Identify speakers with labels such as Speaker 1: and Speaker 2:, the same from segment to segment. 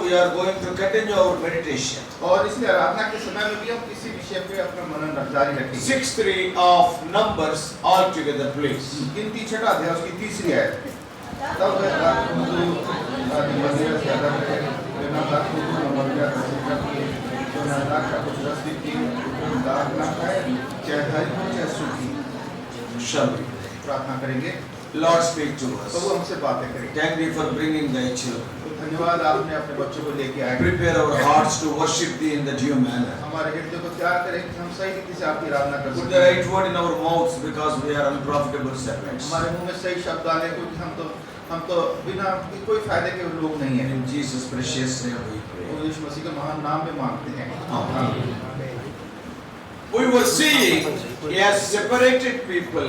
Speaker 1: we are going to continue our meditation.
Speaker 2: और इसलिए आराधना के समय में भी हम इसी विषय पे अपना मनन जारी रखेंगे।
Speaker 1: 6:3 of Numbers all together, please.
Speaker 2: गिनती छठा अध्याय उसकी तीसरी आयत। तब वह रात को मंदिर से आधा करे, बिना रात को मंदिर का सिक्का किए, तो न रात का कुछ रस्ती की, दाग न खाए, चाहे हरी हो चाहे सूखी।
Speaker 1: Shall we?
Speaker 2: प्रार्थना करेंगे।
Speaker 1: Lord, speak to us.
Speaker 2: प्रभु हमसे बातें करें।
Speaker 1: Thank you for bringing thy children.
Speaker 2: धन्यवाद आपने अपने बच्चों को लेके आए।
Speaker 1: Prepare our hearts to worship thee in the due manner.
Speaker 2: हमारे हृदय को तैयार करें कि हम सही रीति से आपकी आराधना कर
Speaker 1: Put
Speaker 2: सकें।
Speaker 1: the right word in our mouths because we are unprofitable servants.
Speaker 2: हमारे मुंह में सही शब्द आने क्योंकि हम तो बिना कोई फायदे के लोग नहीं हैं।
Speaker 1: In Jesus' precious name we pray.
Speaker 2: और यीशु मसीह के महान नाम में मांगते हैं।
Speaker 1: Amen. We were seeing as separated people,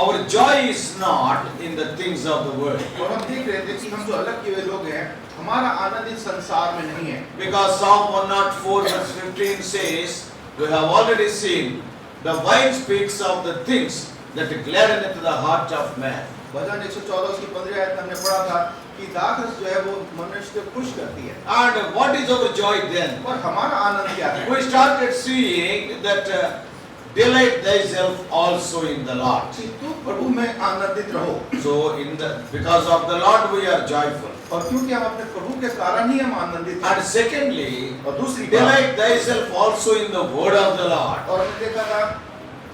Speaker 1: our joy is not in the things of the world.
Speaker 2: और हम देख रहे थे कि हम जो अलग किए हुए लोग हैं, हमारा आनंद इस संसार में नहीं है।
Speaker 1: Because Psalm 104 verse 15 says, we have already seen, the vine speaks of the things that gladden the heart of man.
Speaker 2: भजन 114 की 15 आयत हमने पढ़ा था कि दाखरस जो है वो मनुष्य को खुश करती है।
Speaker 1: And what is our joy then?
Speaker 2: और हमारा आनंद क्या है?
Speaker 1: We started seeing that delight thyself also in the Lord.
Speaker 2: कि तू प्रभु में आनंदित रहो।
Speaker 1: So because of the Lord we are joyful.
Speaker 2: और क्योंकि हम अपने प्रभु के कारण ही हम आनंदित हैं।
Speaker 1: And secondly,
Speaker 2: और दूसरी
Speaker 1: delight thyself also in the word of the Lord.
Speaker 2: और हमने देखा था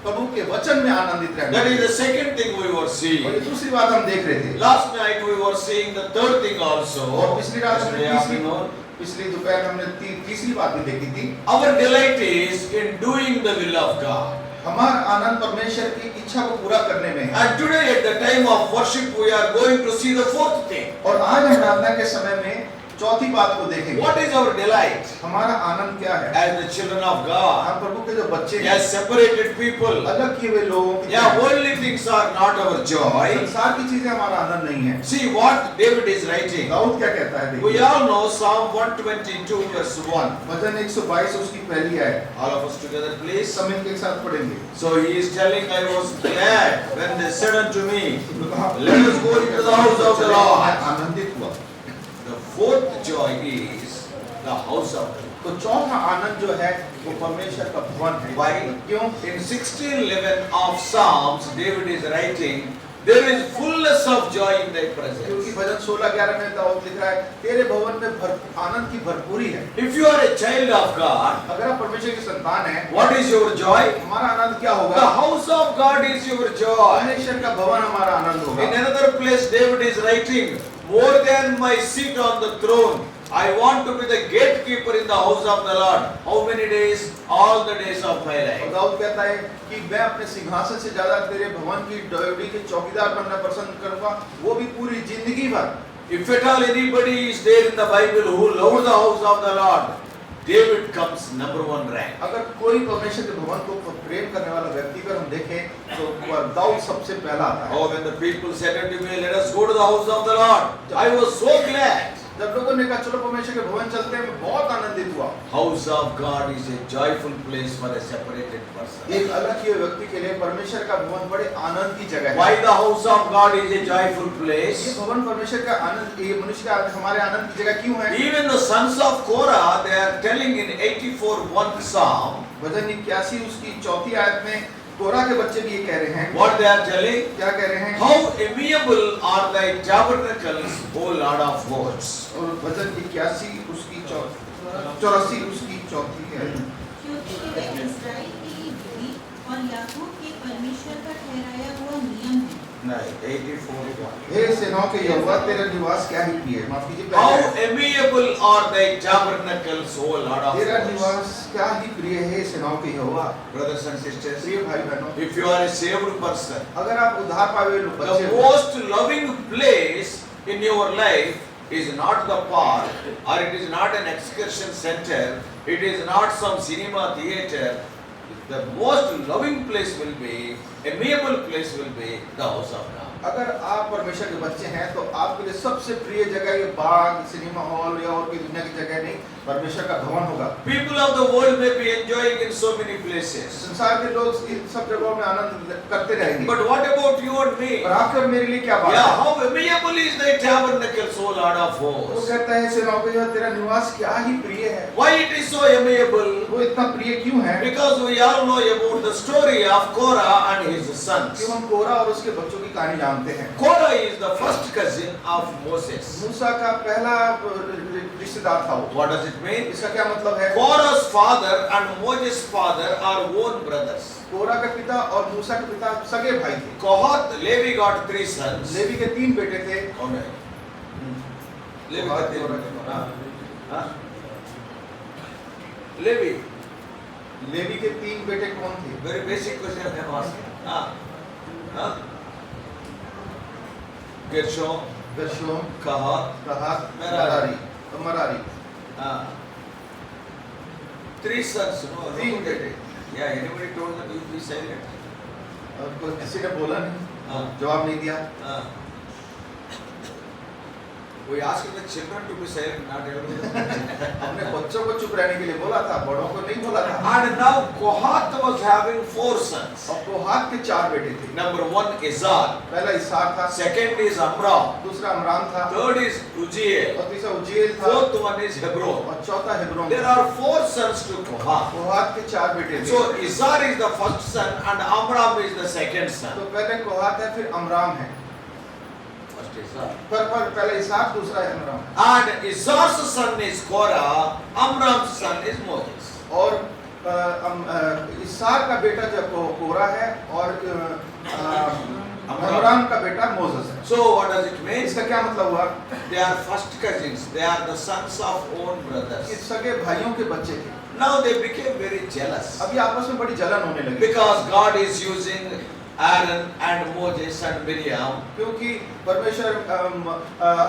Speaker 2: प्रभु के वचन में आनंदित रहना।
Speaker 1: That is the second thing we were
Speaker 2: और
Speaker 1: seeing.
Speaker 2: ये दूसरी बात हम देख रहे थे।
Speaker 1: Last night we were seeing the third thing also.
Speaker 2: और पिछली रात हमने
Speaker 1: Yesterday afternoon.
Speaker 2: पिछली दोपहर हमने तीसरी बात भी देखी थी।
Speaker 1: Our delight is in doing the will of God.
Speaker 2: हमारा आनंद परमेश्वर की इच्छा को पूरा करने में है।
Speaker 1: And today at the time of worship we are going to see the fourth thing.
Speaker 2: और आज हम प्रार्थना के समय में चौथी बात को देखेंगे।
Speaker 1: What is our delight?
Speaker 2: हमारा आनंद क्या है?
Speaker 1: As the children of God,
Speaker 2: हम प्रभु के जो बच्चे हैं,
Speaker 1: as separated people,
Speaker 2: अलग किए हुए लोगों की
Speaker 1: yeah, worldly things are not our joy.
Speaker 2: संसार की चीजें हमारा आनंद नहीं है।
Speaker 1: See what David is writing.
Speaker 2: Dawood क्या कहता है?
Speaker 1: We all know Psalm 122 verse 1.
Speaker 2: भजन 122 उसकी पहली है।
Speaker 1: All of us together, please.
Speaker 2: सब मिलकर एक साथ पढ़ेंगे।
Speaker 1: So he is telling, I was glad when they said unto me, let us go into the house of the Lord.
Speaker 2: आनंदित हुआ।
Speaker 1: The fourth joy is the house of the Lord.
Speaker 2: तो चौथा आनंद जो है वो परमेश्वर का भवन है।
Speaker 1: Why?
Speaker 2: क्यों?
Speaker 1: In 16:11 of Psalms, David is writing, there is fullness of joy in thy
Speaker 2: क्योंकि
Speaker 1: presence.
Speaker 2: भजन 16:11 में दाऊद लिख रहा है तेरे भवन में आनंद की भरपूरी है।
Speaker 1: If you are a child of God,
Speaker 2: अगर आप परमेश्वर की संतान हैं,
Speaker 1: what is your joy?
Speaker 2: हमारा आनंद क्या होगा?
Speaker 1: The house of God is your joy.
Speaker 2: परमेश्वर का भवन हमारा आनंद
Speaker 1: In
Speaker 2: होगा।
Speaker 1: another place, David is writing, more than my seat on the throne, I want to be the gatekeeper in the house of the Lord. How many days? All the days of my
Speaker 2: और
Speaker 1: life.
Speaker 2: Dawood कहता है कि मैं अपने सिंहासन से ज्यादा तेरे भवन की ड्योढ़ी के चौकीदार बनना पसंद करूंगा, वो भी पूरी जिंदगी भर।
Speaker 1: If at all anybody is there in the Bible who loved the house of the Lord, David comes number one rank.
Speaker 2: अगर कोई परमेश्वर के भवन को प्रेम करने वाला व्यक्ति अगर हम देखें तो दाऊद सबसे पहला आता है।
Speaker 1: Oh, when the people said unto me, let us go to the house of the Lord, I was so glad.
Speaker 2: जब लोगों ने कहा चलो परमेश्वर के भवन चलते हैं, मैं बहुत आनंदित हुआ।
Speaker 1: House of God is a joyful place for a separated person.
Speaker 2: एक अलग किए व्यक्ति के लिए परमेश्वर का भवन बड़े आनंद की जगह है।
Speaker 1: Why the house of God is a joyful place?
Speaker 2: ये भवन परमेश्वर का आनंद, ये मनुष्य का हमारे आनंद की जगह क्यों है?
Speaker 1: Even the sons of Korah, they are telling in 84:1 Psalm,
Speaker 2: भजन 81 उसकी चौथी आयत में कोरा के बच्चे भी ये कह रहे हैं।
Speaker 1: what they are telling?
Speaker 2: क्या कह रहे हैं?
Speaker 1: How amiable are thy tabernacles, O Lord of hosts.
Speaker 2: और भजन 81 उसकी 84 उसकी चौथी है।
Speaker 3: क्योंकि वे इस्राएल की विधि और याकूब के परमेश्वर का ठहराया हुआ नियम है।
Speaker 1: नहीं, 84:1.
Speaker 2: हे सेनाओं के यहोवा तेरा निवास क्या ही प्रिय है। माफ कीजिए
Speaker 1: How
Speaker 2: पहले।
Speaker 1: amiable are thy tabernacles, O Lord of
Speaker 2: तेरा
Speaker 1: hosts.
Speaker 2: निवास क्या ही प्रिय है सेनाओं के यहोवा।
Speaker 1: Brothers and sisters,
Speaker 2: प्रिय भाई बहनों,
Speaker 1: if you are a saved person,
Speaker 2: अगर आप उद्धार पाए हुए लोग बच्चे
Speaker 1: the
Speaker 2: हो,
Speaker 1: most loving place in your life is not the park, or it is not an excursion center, it is not some cinema theater. The most loving place will be, amiable place will be the house of God.
Speaker 2: अगर आप परमेश्वर के बच्चे हैं तो आपके लिए सबसे प्रिय जगह ये बाग, सिनेमा हॉल या और की दुनिया की जगह नहीं, परमेश्वर का भवन होगा।
Speaker 1: People of the world may be enjoying in so many places.
Speaker 2: संसार के लोग इन सब जगहों में आनंद करते रहेंगे।
Speaker 1: But what about you and me?
Speaker 2: और आपके और मेरे लिए क्या बात
Speaker 1: Yeah,
Speaker 2: है?
Speaker 1: how amiable is thy tabernacle, O Lord of
Speaker 2: वो
Speaker 1: hosts?
Speaker 2: कहता है सेनाओं का यहोवा तेरा निवास क्या ही प्रिय है।
Speaker 1: Why it is so amiable?
Speaker 2: वो इतना प्रिय क्यों है?
Speaker 1: Because we all know about the story of Korah and his sons.
Speaker 2: क्यों हम कोरा और उसके बच्चों की कहानी जानते हैं।
Speaker 1: Korah is the first cousin of Moses.
Speaker 2: मूसा का पहला रिश्तेदार था वो।
Speaker 1: What does it mean?
Speaker 2: इसका क्या मतलब है?
Speaker 1: Korah's father and Moses' father are own brothers.
Speaker 2: कोरा का पिता और मूसा के पिता सगे भाई थे।
Speaker 1: Kohath, Levi got 3 sons.
Speaker 2: Levy के 3 बेटे थे।
Speaker 1: कौन है? लेवी का 3 बेटे। हाँ, हाँ। लेवी।
Speaker 2: लेवी के 3 बेटे कौन थे?
Speaker 1: Very basic question है वहाँ से। हाँ, हाँ। गेर्शोम,
Speaker 2: गेर्शोम,
Speaker 1: कहात,
Speaker 2: कहात,
Speaker 1: मरारी।
Speaker 2: मरारी।
Speaker 1: हाँ। 3 sons, no?
Speaker 2: 3 बेटे।
Speaker 1: Yeah, anybody told that you be silent?
Speaker 2: और कोई किसी ने बोला नहीं,
Speaker 1: हाँ,
Speaker 2: जवाब नहीं दिया।
Speaker 1: हाँ। We asked the children to be silent, not everyone.
Speaker 2: अपने बच्चों को चुप रहने के लिए बोला था, बड़ों को नहीं बोला था।
Speaker 1: And now Kohath was having 4 sons.
Speaker 2: और कोहात के 4 बेटे थे।
Speaker 1: Number 1 Izhar,
Speaker 2: पहला इस्सार था,
Speaker 1: second is Amram,
Speaker 2: दूसरा अमराम था,
Speaker 1: third is Uziel,
Speaker 2: और तीसरा उज्जीएल था,
Speaker 1: 4th one is Hebron.
Speaker 2: और चौथा Hebron.
Speaker 1: There are 4 sons to Kohath.
Speaker 2: कोहात के 4 बेटे थे।
Speaker 1: So Izhar is the first son and Amram is the second son.
Speaker 2: तो पहले कोहात है, फिर अमराम है।
Speaker 1: First Izhar.
Speaker 2: पर पहले इस्सार, दूसरा है अमराम।
Speaker 1: And Izhar's son is Korah, Amram's son is Moses.
Speaker 2: और इस्सार का बेटा जब कोरा है और अमराम का बेटा मोसेस है।
Speaker 1: So what does it mean?
Speaker 2: इसका क्या मतलब हुआ?
Speaker 1: They are first cousins. They are the sons of own
Speaker 2: कि
Speaker 1: brothers.
Speaker 2: सगे भाइयों के बच्चे थे।
Speaker 1: Now they became very jealous
Speaker 2: अभी आपस में बड़ी जलन होने लगी।
Speaker 1: because God is using Aaron and Moses and Miriam.
Speaker 2: क्योंकि परमेश्वर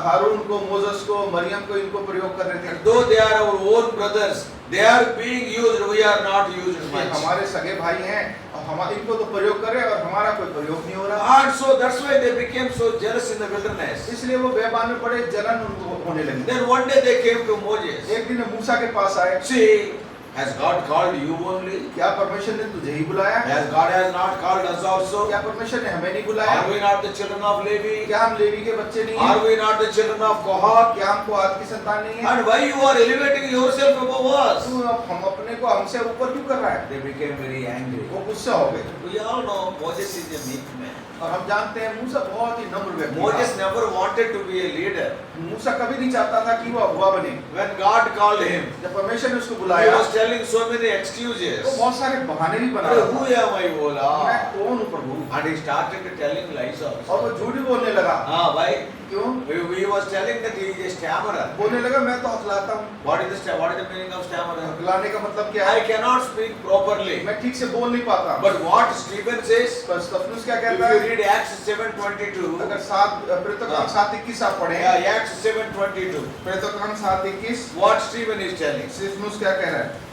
Speaker 2: हारून को, मोसेस को, मरियम को इनको प्रयोग कर रहे थे।
Speaker 1: And though they are our own brothers, they are being used. We are not used
Speaker 2: कि
Speaker 1: much.
Speaker 2: हमारे सगे भाई हैं और हम इनको तो प्रयोग कर रहे हैं और हमारा कोई प्रयोग नहीं हो रहा।
Speaker 1: And so that's why they became so jealous in the wilderness.
Speaker 2: इसलिए वो बेबान में बड़े जलन उनको होने लगी।
Speaker 1: Then one day they came to Moses.
Speaker 2: एक दिन मूसा के पास आए।
Speaker 1: See, has God called you only?
Speaker 2: क्या परमेश्वर ने तुझे ही बुलाया?
Speaker 1: God has not called us also?
Speaker 2: क्या परमेश्वर ने हमें नहीं बुलाया?
Speaker 1: Are we not the children of Levi?
Speaker 2: क्या हम लेवी के बच्चे नहीं
Speaker 1: Are
Speaker 2: हैं?
Speaker 1: we not the children of Kohath?
Speaker 2: क्या हम कोहात की संतान नहीं है?
Speaker 1: And why you are elevating yourself above us?
Speaker 2: तू हम अपने को हमसे ऊपर क्यों कर रहा है?
Speaker 1: They became very angry.
Speaker 2: वो गुस्सा हो गए।
Speaker 1: We all know Moses is a meek man.
Speaker 2: और हम जानते हैं मूसा बहुत ही नम्र व्यक्ति
Speaker 1: Moses
Speaker 2: था।
Speaker 1: never wanted to be a leader.
Speaker 2: मूसा कभी नहीं चाहता था कि वो अगुवा बने।
Speaker 1: When God called him,
Speaker 2: जब परमेश्वर ने उसको
Speaker 1: he
Speaker 2: बुलाया,
Speaker 1: was telling so many
Speaker 2: वो
Speaker 1: excuses.
Speaker 2: बहुत सारे बहाने भी बना
Speaker 1: अरे
Speaker 2: रहा
Speaker 1: who
Speaker 2: था।
Speaker 1: am I बोला?
Speaker 2: मैं कौन हूँ प्रभु?
Speaker 1: And he started telling lies
Speaker 2: और
Speaker 1: also.
Speaker 2: वो झूठ भी बोलने लगा।
Speaker 1: हाँ भाई,
Speaker 2: क्यों?
Speaker 1: he was telling that he is a stammerer.
Speaker 2: बोलने लगा मैं तो हकलाता हूँ।
Speaker 1: What is the meaning of stammerer?
Speaker 2: हकलाने का मतलब क्या
Speaker 1: I
Speaker 2: है?
Speaker 1: cannot speak properly.
Speaker 2: मैं ठीक से बोल नहीं पाता।
Speaker 1: But what Stephen says,
Speaker 2: पर स्तिफनुस क्या
Speaker 1: if
Speaker 2: कहता
Speaker 1: you
Speaker 2: है?
Speaker 1: read Acts 7:22,
Speaker 2: अगर 7:21 आप पढ़ें,
Speaker 1: yeah, Acts 7:22,
Speaker 2: प्रेतोकाम 7:21,
Speaker 1: what Stephen is telling.
Speaker 2: स्तिफनुस क्या कह रहा है?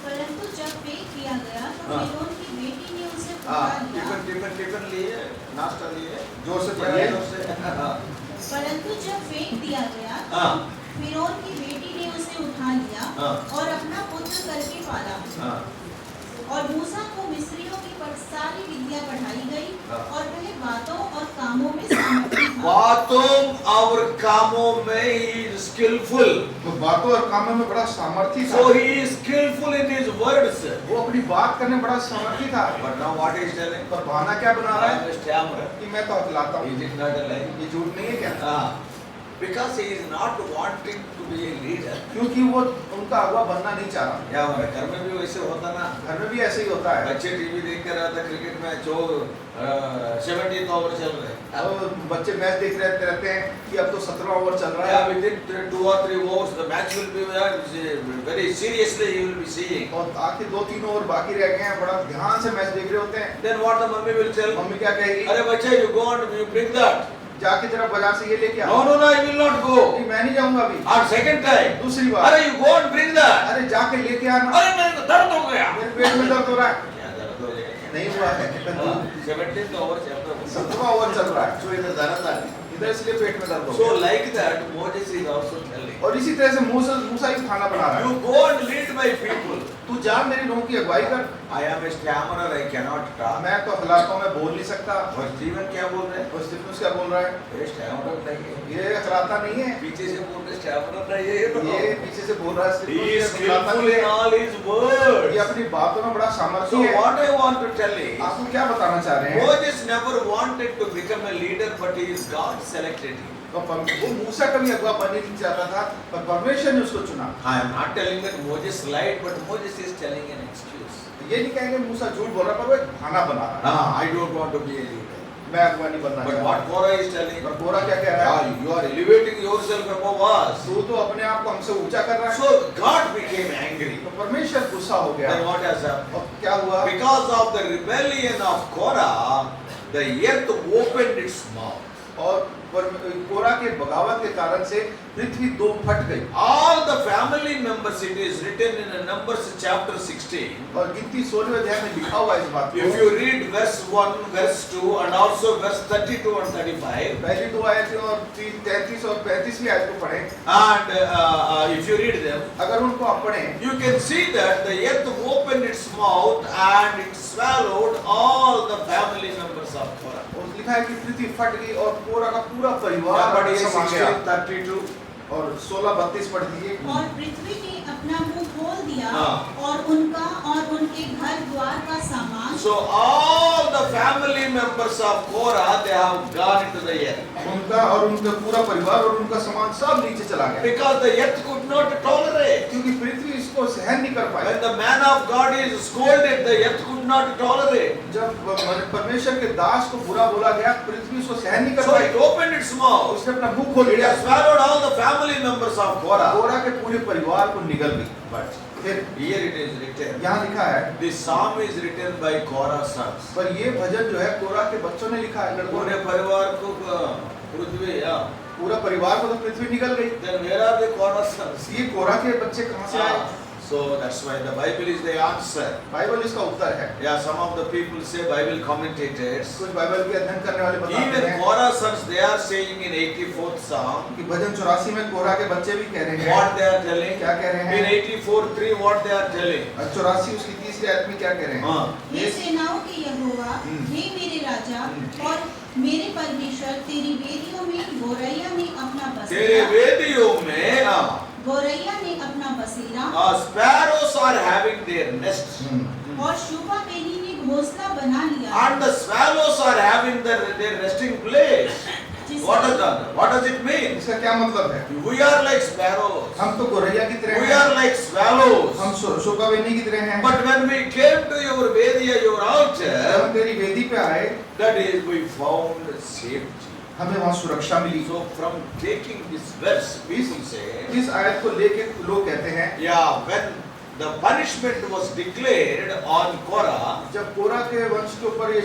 Speaker 3: परंतु जब फेंक दिया गया तो
Speaker 1: हाँ।
Speaker 3: फिरौन की बेटी ने उसे
Speaker 1: हाँ,
Speaker 3: उठा लिया।
Speaker 1: टिफिन लिए, नाश्ता लिए,
Speaker 2: जोर से
Speaker 1: बढ़िया
Speaker 2: पढ़िए।
Speaker 1: जोर से। हाँ,
Speaker 3: परंतु जब फेंक दिया गया
Speaker 1: हाँ,
Speaker 3: फिरौन की बेटी ने उसे उठा लिया
Speaker 1: हाँ।
Speaker 3: और अपना पुत्र करके पाला।
Speaker 1: हाँ,
Speaker 3: और मूसा को मिस्रियों की सारी विद्या पढ़ाई गई
Speaker 1: हाँ।
Speaker 3: और वह बातों और कामों में सामर्थी था।
Speaker 1: बातों और कामों में he is skillful.
Speaker 2: तो बातों और कामों में बड़ा सामर्थी था।
Speaker 1: So he is skillful in his words.
Speaker 2: वो अपनी बात करने में बड़ा सामर्थी था।
Speaker 1: But now what he is telling?
Speaker 2: पर बहाना क्या बना रहा
Speaker 1: I
Speaker 2: है?
Speaker 1: am a stammerer.
Speaker 2: कि मैं तो हकलाता हूँ।
Speaker 1: Is it not a lie?
Speaker 2: ये झूठ नहीं है क्या?
Speaker 1: Because he is not wanting to be a leader.
Speaker 2: क्योंकि वो उनका अगुवा बनना नहीं चाह रहा।
Speaker 1: क्या हमारे घर में भी वैसे होता ना,
Speaker 2: घर में भी ऐसे ही होता है।
Speaker 1: बच्चे टीवी देख कर रहता क्रिकेट मैच जो 70th ओवर चल रहे हैं,
Speaker 2: और बच्चे मैच देख रहते हैं कि अब तो 17वां ओवर चल रहा
Speaker 1: yeah,
Speaker 2: है
Speaker 1: within 2 or 3 overs the match will be very seriously he will be seeing.
Speaker 2: और आखिर 2-3 ओवर बाकी रह गए हैं, बड़ा ध्यान से मैच देख रहे होते हैं।
Speaker 1: Then what the mummy will tell?
Speaker 2: Mummy क्या कहेगी?
Speaker 1: अरे बच्चे you go and you bring that.
Speaker 2: जाके जरा बाजार से ये लेके
Speaker 1: No,
Speaker 2: आओ।
Speaker 1: no, no, I will not go.
Speaker 2: नहीं, मैं नहीं जाऊंगा अभी।
Speaker 1: और second time,
Speaker 2: दूसरी बार,
Speaker 1: अरे you go and bring that.
Speaker 2: अरे जाके लेके आना।
Speaker 1: अरे मेरे को दर्द हो गया।
Speaker 2: मेरे पेट में दर्द हो रहा है।
Speaker 1: क्या दर्द हो गया?
Speaker 2: नहीं हुआ है।
Speaker 1: 17th ओवर चल रहा है।
Speaker 2: 17वां ओवर चल रहा है।
Speaker 1: So इधर दर्द आ रही है।
Speaker 2: इधर इसलिए पेट में दर्द हो
Speaker 1: So
Speaker 2: गया।
Speaker 1: like that, Moses is also telling,
Speaker 2: और इसी तरह से मूसा ही खाना बना रहा
Speaker 1: you
Speaker 2: है।
Speaker 1: go and lead my people.
Speaker 2: तू जा मेरी लोगों की अगुवाई कर।
Speaker 1: I am a stammerer, I cannot talk.
Speaker 2: मैं तो हलाकों में बोल नहीं सकता।
Speaker 1: और स्टीवन क्या बोल रहे हैं?
Speaker 2: और स्टीफनुस क्या बोल रहा है?
Speaker 1: ये स्टैमरर नहीं है।
Speaker 2: ये हलाता नहीं है।
Speaker 1: पीछे से बोल रहे स्टैमरर नहीं है ये तो।
Speaker 2: ये पीछे से बोल रहा है
Speaker 1: He is
Speaker 2: स्टीफनुस, ये हलाता
Speaker 1: skillful
Speaker 2: नहीं
Speaker 1: in
Speaker 2: है।
Speaker 1: all his words.
Speaker 2: ये अपनी बातों में बड़ा
Speaker 1: So
Speaker 2: सामर्थ्य है।
Speaker 1: what I want to tell is,
Speaker 2: आपको क्या बताना चाह रहे हैं?
Speaker 1: Moses never wanted to become a leader, but he is God selected him.
Speaker 2: तो वो मूसा कभी अगुवा बनने नहीं चाहता था, पर परमेश्वर ने उसको चुना।
Speaker 1: I am not telling that Moses lied, but Moses is telling an excuse.
Speaker 2: ये नहीं कहेंगे मूसा झूठ बोल रहा, पर वो एक बहाना बना रहा है।
Speaker 1: I don't want to be a leader.
Speaker 2: मैं अगुवा नहीं बनना
Speaker 1: But
Speaker 2: चाहता।
Speaker 1: what Korah is telling,
Speaker 2: और कोरा क्या कह रहा है?
Speaker 1: you are elevating yourself above us.
Speaker 2: तू तो अपने आप को हमसे ऊंचा कर रहा है।
Speaker 1: So God became angry.
Speaker 2: तो परमेश्वर गुस्सा हो गया।
Speaker 1: Then what has happened?
Speaker 2: और क्या हुआ?
Speaker 1: Because of the rebellion of Korah, the earth opened its mouth.
Speaker 2: और कोरा के बगावत के कारण से पृथ्वी दो फट गई।
Speaker 1: All the family members, it is written in Numbers chapter 16.
Speaker 2: और गिनती 16वें अध्याय में लिखा हुआ है इस बात
Speaker 1: If
Speaker 2: को।
Speaker 1: you read verse 1, verse 2 and also verse 32 and 35,
Speaker 2: पहली दो आयतें और 33 और 35वीं आयत को पढ़ें,
Speaker 1: and if you read them,
Speaker 2: अगर उनको आप पढ़ें,
Speaker 1: you can see that the earth opened its mouth and it swallowed all the family members of Korah.
Speaker 2: और लिखा है कि पृथ्वी फट गई और कोरा का पूरा
Speaker 1: Yeah,
Speaker 2: परिवार
Speaker 1: but it is
Speaker 2: समा गया।
Speaker 1: 16:32.
Speaker 2: और 16:32 पढ़ दीजिए।
Speaker 3: और पृथ्वी ने अपना मुंह खोल दिया
Speaker 1: हाँ।
Speaker 3: और उनका और उनके घर द्वार का सामान
Speaker 1: So all the family members of Korah, they have gone into the earth.
Speaker 2: उनका और उनका पूरा परिवार और उनका सामान सब नीचे चला गया,
Speaker 1: Because the earth could not tolerate.
Speaker 2: क्योंकि पृथ्वी इसको सहन नहीं कर पाई।
Speaker 1: When the man of God is scolded, the earth could not tolerate.
Speaker 2: जब परमेश्वर के दास को बुरा बोला गया, पृथ्वी उसको सहन नहीं कर
Speaker 1: So
Speaker 2: pi.
Speaker 1: it opened its mouth.
Speaker 2: उसने अपना मुंह खोल
Speaker 1: It
Speaker 2: दिया।
Speaker 1: has swallowed all the family members of Korah.
Speaker 2: कोरा के पूरे परिवार को निगल गई।
Speaker 1: But
Speaker 2: फिर
Speaker 1: here it is written.
Speaker 2: यहाँ लिखा है,
Speaker 1: This psalm is written by Korah's sons.
Speaker 2: पर ये भजन जो है कोरा के बच्चों ने लिखा है, लड़कों
Speaker 1: पूरे
Speaker 2: ने।
Speaker 1: परिवार को पृथ्वी,
Speaker 2: पूरा परिवार को तो पृथ्वी निगल गई।
Speaker 1: then where are the Korah's sons?
Speaker 2: ये कोरा के बच्चे कहाँ से आए?
Speaker 1: So that's why the Bible is the answer.
Speaker 2: Bible इसका उत्तर है।
Speaker 1: Yeah, some of the people say, Bible commentators,
Speaker 2: कुछ बाइबल के अध्ययन करने वाले बताते
Speaker 1: even
Speaker 2: हैं
Speaker 1: Korah's sons, they are saying in 84th Psalm,
Speaker 2: कि भजन 84 में कोरा के बच्चे भी कह रहे हैं।
Speaker 1: what they are telling.
Speaker 2: क्या कह रहे
Speaker 1: In
Speaker 2: हैं?
Speaker 1: 84:3, what they are telling.
Speaker 2: 84 उसकी 30वीं आयत में क्या कह रहे हैं?
Speaker 1: हाँ,
Speaker 3: हे सेनाओं के यहोवा, हे मेरे राजा और मेरे परमेश्वर, तेरी वेदियों में गोरैया ने अपना
Speaker 1: तेरे
Speaker 3: बसेरा
Speaker 1: वेदियों में
Speaker 3: गोरैया ने अपना बसेरा
Speaker 1: sparrows are having their nests.
Speaker 3: और शुभा बेनी ने घोंसला बना लिया
Speaker 1: And the swallows are having their resting place. What does it mean?
Speaker 2: इसका क्या मतलब है?
Speaker 1: We are like sparrows.
Speaker 2: हम तो गोरैया की तरह
Speaker 1: We
Speaker 2: हैं।
Speaker 1: are like swallows.
Speaker 2: हम शोभा बेनी की तरह हैं।
Speaker 1: But when we came to your Vedia, your
Speaker 2: जब
Speaker 1: altar,
Speaker 2: हम तेरी वेदी पे आए,
Speaker 1: that is, we found safety.
Speaker 2: हमें वहाँ सुरक्षा मिली।
Speaker 1: So from taking this verse, people say,
Speaker 2: इस आयत को लेके लोग कहते हैं,
Speaker 1: yeah, when the punishment was declared on Korah,
Speaker 2: जब कोरा के वंश के ऊपर ये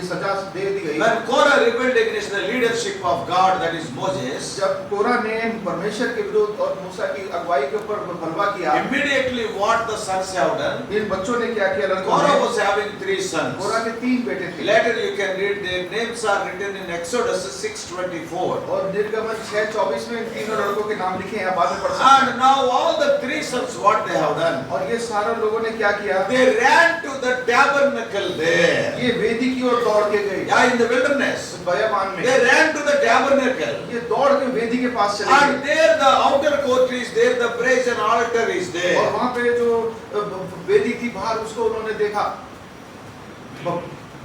Speaker 2: सजा दे दी गई,
Speaker 1: when Korah rebelled against the leadership of God, that is Moses,
Speaker 2: जब कोरा ने परमेश्वर के विरुद्ध और मूसा की अगुवाई के ऊपर बलवा किया,
Speaker 1: immediately what the sons have done,
Speaker 2: इन बच्चों ने क्या किया? लड़कों
Speaker 1: Korah
Speaker 2: ने,
Speaker 1: was having 3 sons.
Speaker 2: कोरा के 3 बेटे थे।
Speaker 1: Later you can read their names are written in Exodus 6:24.
Speaker 2: और निर्गमन 6:24 में इन तीनों लड़कों के नाम लिखे हैं, बाद में पढ़ सकते हैं।
Speaker 1: And now all the 3 sons, what they have done?
Speaker 2: और ये सारे लोगों ने क्या किया?
Speaker 1: They ran to the tabernacle there.
Speaker 2: ये वेदी की ओर दौड़ के गए,
Speaker 1: Yeah, in the wilderness.
Speaker 2: बयाबान में।
Speaker 1: They ran to the tabernacle.
Speaker 2: ये दौड़ के वेदी के पास चले
Speaker 1: And
Speaker 2: गए।
Speaker 1: there the outer court is there, the brazen altar is
Speaker 2: और
Speaker 1: there.
Speaker 2: वहाँ पे जो वेदी थी बाहर, उसको उन्होंने देखा।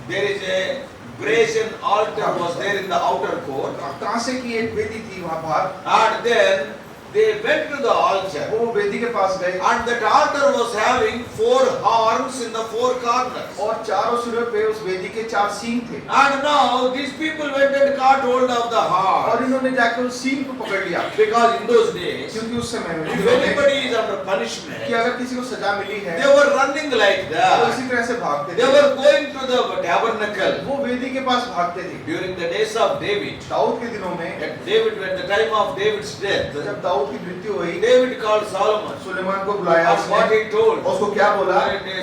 Speaker 1: There is a brazen altar was there in the outer court.
Speaker 2: कांसे की एक वेदी थी वहाँ बाहर।
Speaker 1: And then they went to the altar.
Speaker 2: वो वेदी के पास गए
Speaker 1: And that altar was having 4 horns in the 4 corners.
Speaker 2: और चारों सिरों पे उस वेदी के 4 सींग थे।
Speaker 1: And now these people went and caught hold of the horn.
Speaker 2: और इन्होंने जाकर उस सींग को पकड़ लिया,
Speaker 1: Because in those days,
Speaker 2: क्योंकि उस समय में
Speaker 1: if
Speaker 2: दिनों में
Speaker 1: anybody is under
Speaker 2: कि
Speaker 1: punishment,
Speaker 2: अगर किसी को सजा मिली है
Speaker 1: they were running like
Speaker 2: तो
Speaker 1: that.
Speaker 2: इसी तरह से भागते
Speaker 1: They
Speaker 2: थे।
Speaker 1: were going to the tabernacle.
Speaker 2: वो वेदी के पास भागते थे।
Speaker 1: During the days of David,
Speaker 2: Dawood के दिनों में,
Speaker 1: at the time of David's death,
Speaker 2: जब दाऊद दाऊद की मृत्यु हुई,
Speaker 1: David called Solomon.
Speaker 2: सुलेमान को बुलाया
Speaker 1: And what
Speaker 2: उसने,
Speaker 1: he told,
Speaker 2: और उसको क्या बोला?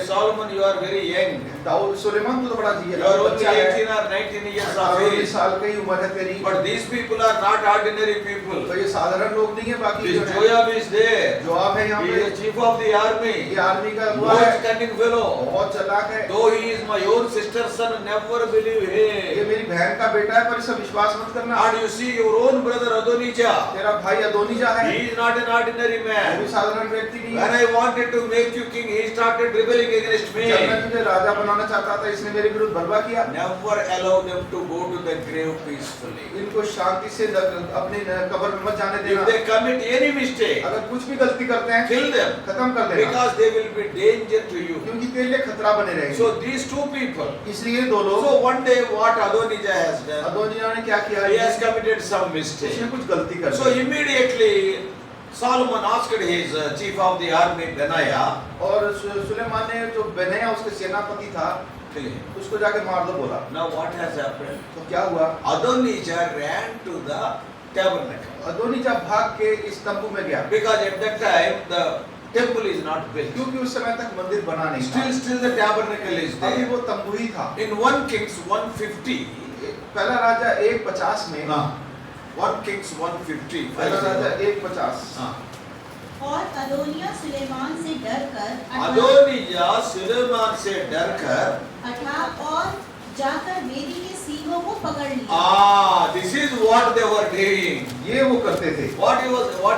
Speaker 1: Solomon, you are very young.
Speaker 2: Dawood Suleman को तो बड़ा
Speaker 1: You are only
Speaker 2: बच्चा है,
Speaker 1: 18 or 19 years of
Speaker 2: 18
Speaker 1: age.
Speaker 2: साल की उम्र है तेरी,
Speaker 1: But these people are not ordinary people.
Speaker 2: तो ये साधारण लोग नहीं है। बाकी
Speaker 1: This
Speaker 2: जो है
Speaker 1: Joab is there.
Speaker 2: जोआब है यहाँ
Speaker 1: He
Speaker 2: पे,
Speaker 1: is the chief of the army.
Speaker 2: ये आर्मी का हुआ है,
Speaker 1: Most cunning fellow.
Speaker 2: बहुत चालाक है।
Speaker 1: Though he is my own sister's son, never believe
Speaker 2: ये
Speaker 1: him.
Speaker 2: मेरी बहन का बेटा है, पर इसका विश्वास मत करना।
Speaker 1: And you see your own brother Adonijah.
Speaker 2: तेरा भाई अदोनिजा है,
Speaker 1: He is not an ordinary
Speaker 2: वो
Speaker 1: man.
Speaker 2: भी साधारण व्यक्ति नहीं
Speaker 1: When
Speaker 2: है।
Speaker 1: I wanted to make you king, he started rebelling against me.
Speaker 2: जब मैं तुझे राजा बनाना चाहता था, इसने मेरे विरुद्ध बलवा किया।
Speaker 1: Never allow them to go to the grave peacefully.
Speaker 2: इनको शांति से अपनी कब्र में मत जाने देना।
Speaker 1: If they commit any mistake,
Speaker 2: अगर कुछ भी गलती करते हैं,
Speaker 1: kill them.
Speaker 2: खत्म कर देना,
Speaker 1: Because they will be danger to you.
Speaker 2: क्योंकि तेरे लिए खतरा बने रहेंगे।
Speaker 1: So these two people.
Speaker 2: इसलिए दो लोग,
Speaker 1: So one day what Adonijah has done,
Speaker 2: Adonijah ने क्या किया?
Speaker 1: he has committed some mistake.
Speaker 2: उसने कुछ गलती कर
Speaker 1: So
Speaker 2: the.
Speaker 1: immediately Solomon asked his chief of the army Benaiah,
Speaker 2: और सुलेमान ने जो बेनया उसके सेनापति था,
Speaker 1: kill him.
Speaker 2: उसको जाके मार दो बोला।
Speaker 1: Now what has happened?
Speaker 2: तो क्या हुआ?
Speaker 1: Adonijah ran to the tabernacle.
Speaker 2: अदोनिजा भाग के इस तंबू में गया,
Speaker 1: Because at that time the temple is not built.
Speaker 2: क्योंकि उस समय तक मंदिर बना नहीं था।
Speaker 1: Still the tabernacle is
Speaker 2: अभी
Speaker 1: there.
Speaker 2: वो तंबू ही था।
Speaker 1: In 1 Kings 150,
Speaker 2: पहला राजा 1:50 में,
Speaker 1: 1 Kings 150,
Speaker 2: पहला राजा 1:50,
Speaker 3: और अदोनिया सुलेमान से डरकर
Speaker 1: अदोनिया सुलेमान से डरकर
Speaker 3: अठा और जाकर वेदी के सींगों को पकड़ लिया।
Speaker 1: this is what they were doing.
Speaker 2: ये वो करते थे।
Speaker 1: What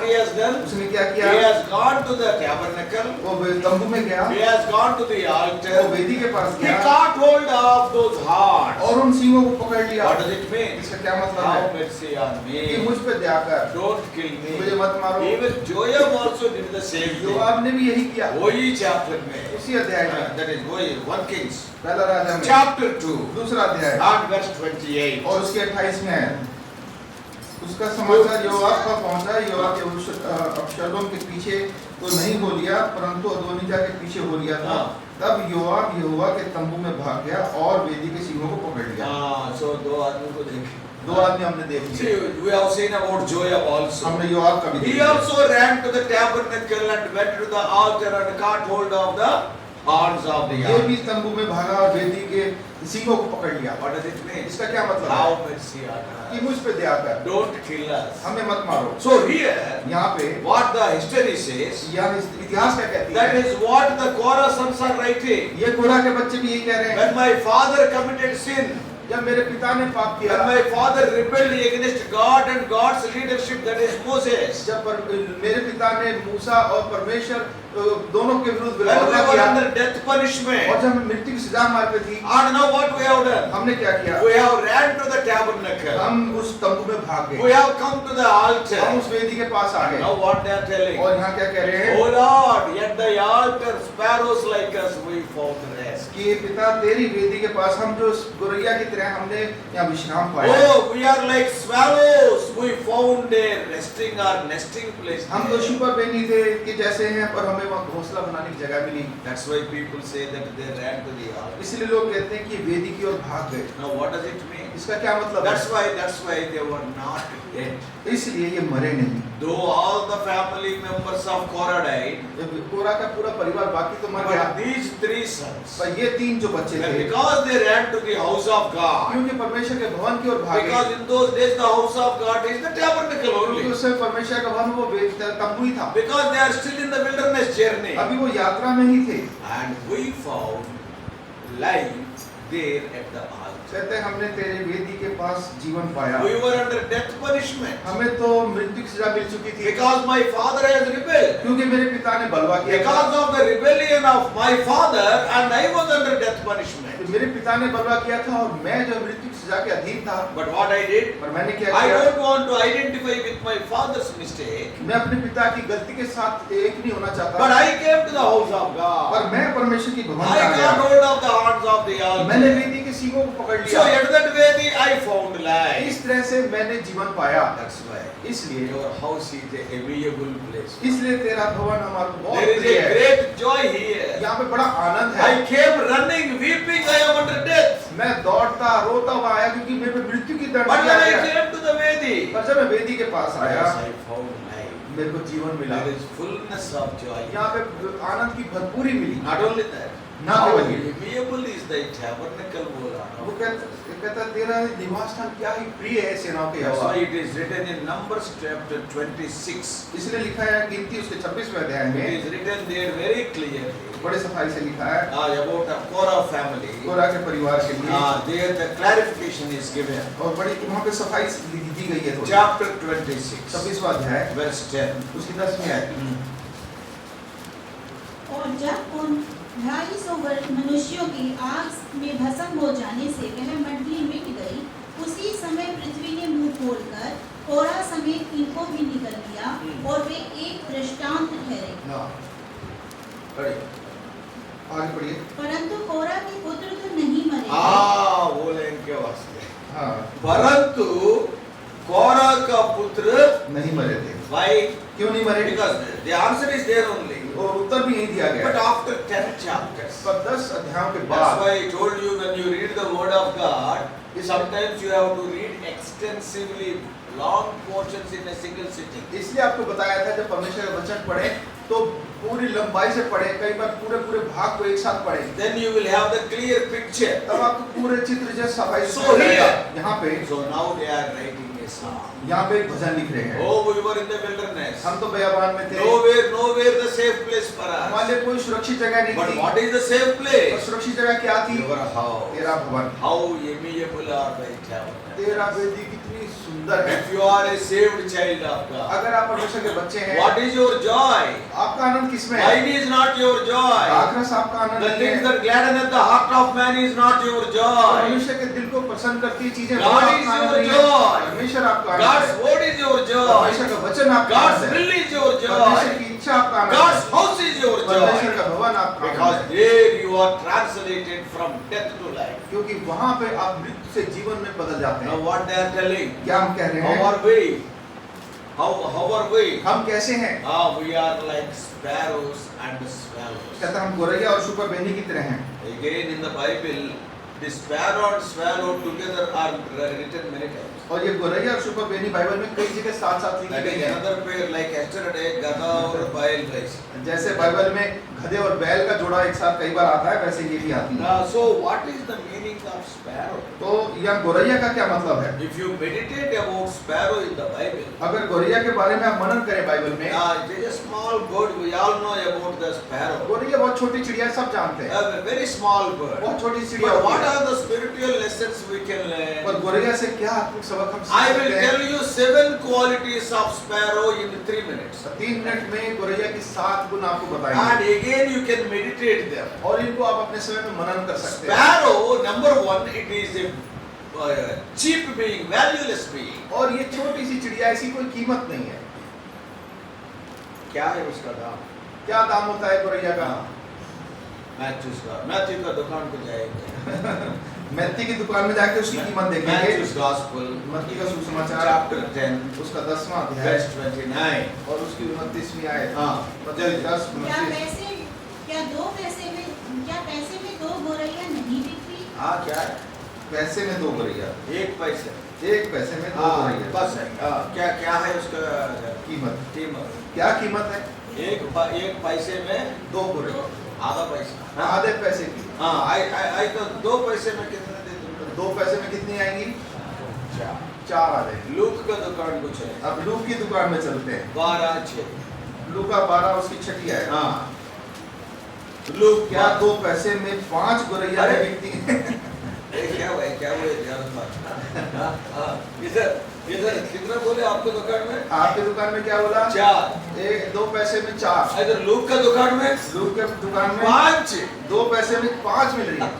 Speaker 1: he has done?
Speaker 2: उसने क्या
Speaker 1: He
Speaker 2: किया?
Speaker 1: has gone to the tabernacle.
Speaker 2: वो तंबू में गया,
Speaker 1: He has gone to the
Speaker 2: वो
Speaker 1: altar.
Speaker 2: वेदी के पास
Speaker 1: He
Speaker 2: गया
Speaker 1: caught hold of those hearts.
Speaker 2: और उन सींगों को पकड़ लिया।
Speaker 1: What does it mean?
Speaker 2: इसका क्या मतलब
Speaker 1: Have
Speaker 2: है?
Speaker 1: mercy on
Speaker 2: कि
Speaker 1: me.
Speaker 2: मुझ पे दया कर,
Speaker 1: Don't kill
Speaker 2: मुझे
Speaker 1: me.
Speaker 2: मत मारो।
Speaker 1: Even Joab also did the same thing.
Speaker 2: योआब ने भी यही किया,
Speaker 1: वही chapter में.
Speaker 2: उसी अध्याय में,
Speaker 1: That is वही 1 Kings.
Speaker 2: पहला राजा में,
Speaker 1: Chapter 2
Speaker 2: दूसरा अध्याय
Speaker 1: and verse 28.
Speaker 2: और उसके 28 में है। उसका समाचार योआब पर पहुंचा, योआब के अबशालोम के पीछे तो नहीं हो लिया, परंतु अदोनिजा के पीछे हो लिया था। तब योआब यहोवा के तंबू में भाग गया और वेदी के सींगों को पकड़ लिया।
Speaker 1: So दो आदमी को देखें.
Speaker 2: दो आदमी हमने देख
Speaker 1: See,
Speaker 2: लिए,
Speaker 1: we have seen about Joab also.
Speaker 2: हमने योआब का भी
Speaker 1: He
Speaker 2: देखा।
Speaker 1: also ran to the tabernacle and went to the altar and caught hold of the horns of the
Speaker 2: ये
Speaker 1: altar.
Speaker 2: भी तंबू में भागा और वेदी के सींगों को पकड़ लिया।
Speaker 1: What does it mean?
Speaker 2: इसका क्या मतलब है?
Speaker 1: Have mercy on
Speaker 2: कि
Speaker 1: us.
Speaker 2: मुझ पे दया कर,
Speaker 1: Don't kill us.
Speaker 2: हमें मत मारो।
Speaker 1: So here,
Speaker 2: यहाँ पे
Speaker 1: what the history says,
Speaker 2: यह इतिहास क्या कहती
Speaker 1: that
Speaker 2: है?
Speaker 1: is what the Korah sons are writing.
Speaker 2: ये कोरह के बच्चे भी यही कह रहे हैं।
Speaker 1: When my father committed sin,
Speaker 2: जब मेरे पिता ने पाप किया,
Speaker 1: when my father rebelled against God and God's leadership, that is Moses.
Speaker 2: मेरे पिता ने मूसा और परमेश्वर दोनों के विरुद्ध
Speaker 1: When we
Speaker 2: विरोध
Speaker 1: were
Speaker 2: किया,
Speaker 1: under death punishment,
Speaker 2: और जब मृत्यु की सजा हमारे पे थी,
Speaker 1: and now what we have done?
Speaker 2: हमने क्या किया?
Speaker 1: We have ran to the tabernacle.
Speaker 2: हम उस तंबू में भाग
Speaker 1: We
Speaker 2: गए,
Speaker 1: have come to the
Speaker 2: हम
Speaker 1: altar.
Speaker 2: उस वेदी के पास आ गए।
Speaker 1: Now what they are telling?
Speaker 2: और यहाँ क्या कह रहे हैं?
Speaker 1: Oh Lord, yet the altar sparrows like us we found rest.
Speaker 2: कि पिता तेरी वेदी के पास हम जो गोरैया की तरह हमने यहाँ विश्राम पाया।
Speaker 1: Oh, we are like swallows. We found a resting or nesting place.
Speaker 2: हम तो शुपर बेनी थे कि जैसे हैं, पर हमें वहाँ घोंसला बनाने की जगह मिली।
Speaker 1: That's why people say that they ran to the altar.
Speaker 2: इसलिए लोग कहते हैं कि वेदी की ओर भाग गए।
Speaker 1: Now what does it mean?
Speaker 2: इसका क्या मतलब
Speaker 1: That's
Speaker 2: है?
Speaker 1: why they were not dead.
Speaker 2: इसलिए ये मरे नहीं।
Speaker 1: Though all the family members of Korah died,
Speaker 2: कोरह का पूरा परिवार बाकी तो मर गया,
Speaker 1: but these three sons,
Speaker 2: पर ये तीन जो बच्चे थे,
Speaker 1: because they ran to the house of God,
Speaker 2: क्योंकि परमेश्वर के भवन की ओर भागे,
Speaker 1: because in those days the house of God is the tabernacle
Speaker 2: क्योंकि
Speaker 1: only,
Speaker 2: उस समय परमेश्वर का भवन वो तंबू ही था,
Speaker 1: because they are still in the wilderness journey,
Speaker 2: अभी वो यात्रा में ही थे।
Speaker 1: and we found life there at the altar.
Speaker 2: कहते हैं हमने तेरे वेदी के पास जीवन पाया।
Speaker 1: We were under death punishment,
Speaker 2: हमें तो मृत्यु की सजा मिल चुकी थी,
Speaker 1: because my father has rebelled.
Speaker 2: क्योंकि मेरे पिता ने बलवा किया था।
Speaker 1: Because of the rebellion of my father, and I was under death punishment.
Speaker 2: मेरे पिता ने बलवा किया था और मैं जो मृत्यु की सजा के अधीन था,
Speaker 1: But what I did,
Speaker 2: पर मैंने क्या
Speaker 1: I
Speaker 2: किया?
Speaker 1: don't want to identify with my father's mistake,
Speaker 2: मैं अपने पिता की गलती के साथ एक नहीं होना चाहता,
Speaker 1: but I came to the house of God.
Speaker 2: पर मैं परमेश्वर की भवन में
Speaker 1: I
Speaker 2: आ
Speaker 1: got
Speaker 2: गया।
Speaker 1: hold of the horns of the
Speaker 2: मैंने
Speaker 1: altar.
Speaker 2: वेदी के सींगों को पकड़
Speaker 1: So
Speaker 2: लिया।
Speaker 1: at that way I found life.
Speaker 2: इस तरह से मैंने जीवन पाया।
Speaker 1: That's why
Speaker 2: इसलिए
Speaker 1: your house is a enviable place.
Speaker 2: इसलिए तेरा भवन हमारा बहुत
Speaker 1: There is
Speaker 2: प्रिय
Speaker 1: a
Speaker 2: है।
Speaker 1: great joy here.
Speaker 2: यहाँ पे बड़ा आनंद है।
Speaker 1: I came running, weeping. I am under death.
Speaker 2: मैं दौड़ता रोता हुआ आया क्योंकि मेरे पे मृत्यु की दंड
Speaker 1: But
Speaker 2: दिया
Speaker 1: when I
Speaker 2: गया।
Speaker 1: came to the Vedi,
Speaker 2: पर जब मैं वेदी के पास आया,
Speaker 1: yes, I found life.
Speaker 2: मेरे को जीवन मिला।
Speaker 1: There is fullness of joy.
Speaker 2: यहाँ पे आनंद की भरपूरी मिली।
Speaker 1: Not only that,
Speaker 2: ना
Speaker 1: how
Speaker 2: केवल ये,
Speaker 1: amiable is thy tabernacle, O Lord.
Speaker 2: वो कहता तेरा निवास स्थान क्या ही प्रिय है सेनाओं के
Speaker 1: That's
Speaker 2: Jehovah.
Speaker 1: why it is written in Numbers chapter 26.
Speaker 2: इसलिए लिखा है गिनती उसके 26वें अध्याय
Speaker 1: It
Speaker 2: में,
Speaker 1: is written there very clearly
Speaker 2: बड़े सफाई से लिखा है
Speaker 1: about a Korah family.
Speaker 2: कोरा के परिवार के लिए,
Speaker 1: There the clarification is given.
Speaker 2: और बड़ी वहाँ पे सफाई दी गई है थोड़ी।
Speaker 1: Chapter 26,
Speaker 2: 26वां अध्याय
Speaker 1: verse 10.
Speaker 2: उसकी 10वीं आयत।
Speaker 3: और जब उन 250 मनुष्यों की आग में भस्म हो जाने से वह मंडली मिट गई, उसी समय पृथ्वी ने मुंह खोलकर कोरा समेत इनको भी निकल लिया और वे एक दृष्टांत ठहरे।
Speaker 2: हाँ,
Speaker 1: पढ़िए।
Speaker 2: आगे पढ़िए।
Speaker 3: परंतु कोरा के पुत्र तो नहीं मरे।
Speaker 1: वो लाइन के वास्ते।
Speaker 2: हाँ,
Speaker 1: परंतु कोरा का पुत्र
Speaker 2: नहीं मरे थे।
Speaker 1: why?
Speaker 2: क्यों नहीं मरे?
Speaker 1: Because the answer is there only.
Speaker 2: और उत्तर भी यही दिया गया
Speaker 1: But
Speaker 2: है।
Speaker 1: after 10 chapters.
Speaker 2: पर 10 अध्यायों के
Speaker 1: That's
Speaker 2: बाद,
Speaker 1: why I told you when you read the word of God, sometimes you have to read extensively long portions in a single sitting.
Speaker 2: इसलिए आपको बताया था जब परमेश्वर का वचन पढ़े तो पूरी लंबाई से पढ़े, कई बार पूरे भाग को एक साथ पढ़े,
Speaker 1: Then you will have the clear picture.
Speaker 2: तब आपको पूरे चित्र जैसा सफाई से
Speaker 1: So here,
Speaker 2: यहाँ पे
Speaker 1: so now they are writing a song.
Speaker 2: यहाँ पे एक भजन लिख रहे हैं।
Speaker 1: Oh, we were in the wilderness.
Speaker 2: हम तो बयाबान में थे,
Speaker 1: Nowhere the safe place for us.
Speaker 2: हमारे लिए कोई सुरक्षित जगह नहीं
Speaker 1: But
Speaker 2: थी।
Speaker 1: what is the safe
Speaker 2: और
Speaker 1: place?
Speaker 2: सुरक्षित जगह क्या थी?
Speaker 1: Your house.
Speaker 2: तेरा भवन।
Speaker 1: How amiable are thy tabernacle.
Speaker 2: तेरा वेदी कितनी सुंदर है।
Speaker 1: If you are a saved child of God,
Speaker 2: अगर आप परमेश्वर के बच्चे हैं,
Speaker 1: what is your joy?
Speaker 2: आपका आनंद किसमें है?
Speaker 1: Wine is not your joy.
Speaker 2: राक्षस आपका आनंद
Speaker 1: The
Speaker 2: नहीं
Speaker 1: things
Speaker 2: है।
Speaker 1: that gladden the heart of man is not your joy.
Speaker 2: परमेश्वर के दिल को प्रसन्न करती चीजें
Speaker 1: God
Speaker 2: वो
Speaker 1: is
Speaker 2: आपका आनंद
Speaker 1: your
Speaker 2: नहीं है।
Speaker 1: joy.
Speaker 2: परमेश्वर आपका आनंद
Speaker 1: God's
Speaker 2: है।
Speaker 1: word is your joy.
Speaker 2: परमेश्वर का वचन आपका
Speaker 1: God's
Speaker 2: आनंद है।
Speaker 1: will is your
Speaker 2: परमेश्वर
Speaker 1: joy.
Speaker 2: की इच्छा आपका आनंद
Speaker 1: God's
Speaker 2: है।
Speaker 1: house is your
Speaker 2: परमेश्वर
Speaker 1: joy.
Speaker 2: का भवन आपका
Speaker 1: Because
Speaker 2: आनंद है।
Speaker 1: there you are translated from death to life.
Speaker 2: क्योंकि वहाँ पे आप मृत्यु से जीवन में बदल जाते
Speaker 1: Now
Speaker 2: हैं।
Speaker 1: what they are telling?
Speaker 2: क्या हम कह रहे
Speaker 1: How
Speaker 2: हैं?
Speaker 1: are we? How are we?
Speaker 2: हम कैसे हैं?
Speaker 1: We are like sparrows and swallows.
Speaker 2: कहता हम गोरैया और शुपर बहनी की तरह हैं।
Speaker 1: Again in the Bible, the sparrow and swallow together are written many times.
Speaker 2: और ये गोरैया और शुपर बहनी बाइबल में कई जगह साथ साथ लिखी
Speaker 1: That
Speaker 2: गई
Speaker 1: is
Speaker 2: है।
Speaker 1: another pair like yesterday, Gada or Baal guys.
Speaker 2: जैसे बाइबल में गधे और बैल का जोड़ा एक साथ कई बार आता है, वैसे ये भी आती है।
Speaker 1: So what is the meaning of sparrow?
Speaker 2: तो यह गोरैया का क्या मतलब है?
Speaker 1: If you meditate about sparrow in the Bible,
Speaker 2: अगर गोरैया के बारे में आप मनन करें बाइबल में,
Speaker 1: it is a small bird. We all know about the sparrow.
Speaker 2: गोरैया बहुत छोटी चिड़िया, सब जानते हैं।
Speaker 1: A very small bird.
Speaker 2: बहुत छोटी चिड़िया
Speaker 1: But
Speaker 2: होती
Speaker 1: what
Speaker 2: है।
Speaker 1: are the spiritual lessons we can learn?
Speaker 2: पर गोरैया से क्या आत्मिक सबक हम
Speaker 1: I
Speaker 2: सीख
Speaker 1: will
Speaker 2: सकते हैं?
Speaker 1: tell you 7 qualities of sparrow in 3 minutes.
Speaker 2: 3 minute में गोरैया की 7 गुण आपको
Speaker 1: And
Speaker 2: बताएंगे
Speaker 1: again you can meditate them.
Speaker 2: और इनको आप अपने समय में मनन कर सकते हैं।
Speaker 1: Sparrow, number 1, it is a cheap being, valueless being.
Speaker 2: और ये छोटी सी चिड़िया, ऐसी कोई कीमत नहीं है।
Speaker 1: क्या है उसका दाम?
Speaker 2: क्या दाम होता है गोरैया का?
Speaker 1: मैथ्यू का दुकान को जाएंगे।
Speaker 2: मैथी की दुकान में जाके उसकी कीमत देखेंगे।
Speaker 1: Matthew's Gospel,
Speaker 2: मत्ती का सुसमाचार
Speaker 1: chapter 10,
Speaker 2: उसका 10वां अध्याय
Speaker 1: verse 29.
Speaker 2: और उसकी 29वीं आयत।
Speaker 1: हाँ,
Speaker 2: मत्ती
Speaker 1: जल्दी।
Speaker 2: 10
Speaker 3: क्या
Speaker 2: 29।
Speaker 3: पैसे में 2 गोरैया नहीं बिकती?
Speaker 1: हाँ, क्या है?
Speaker 2: पैसे में 2 गोरैया,
Speaker 1: 1 पैसे।
Speaker 2: 1 पैसे में 2 गोरैया।
Speaker 1: बस है। क्या है उसका
Speaker 2: कीमत
Speaker 1: कीमत?
Speaker 2: क्या कीमत है?
Speaker 1: 1 पैसे में
Speaker 2: 2 गोरैया,
Speaker 1: आधा पैसा।
Speaker 2: आधे पैसे की।
Speaker 1: हाँ, आई तो 2 पैसे में कितने दे दूँ?
Speaker 2: 2 पैसे में कितनी आएंगी?
Speaker 1: 4।
Speaker 2: 4 आधे।
Speaker 1: लूक का दुकान कुछ है।
Speaker 2: अब लूक की दुकान में चलते हैं।
Speaker 1: 12 6।
Speaker 2: लूका 12 उसकी 6ठी आयत।
Speaker 1: हाँ। लूक
Speaker 2: क्या 2 पैसे में 5 गोरैया
Speaker 1: अरे!
Speaker 2: बिकती हैं?
Speaker 1: क्या हुआ ध्यान मत। इधर कितना बोले आपके दुकान में?
Speaker 2: आपकी दुकान में क्या बोला?
Speaker 1: 4।
Speaker 2: 2 पैसे में 4।
Speaker 1: इधर लूक का दुकान में
Speaker 2: लूक के दुकान में
Speaker 1: 5।
Speaker 2: 2 पैसे में 5 मिल रही है।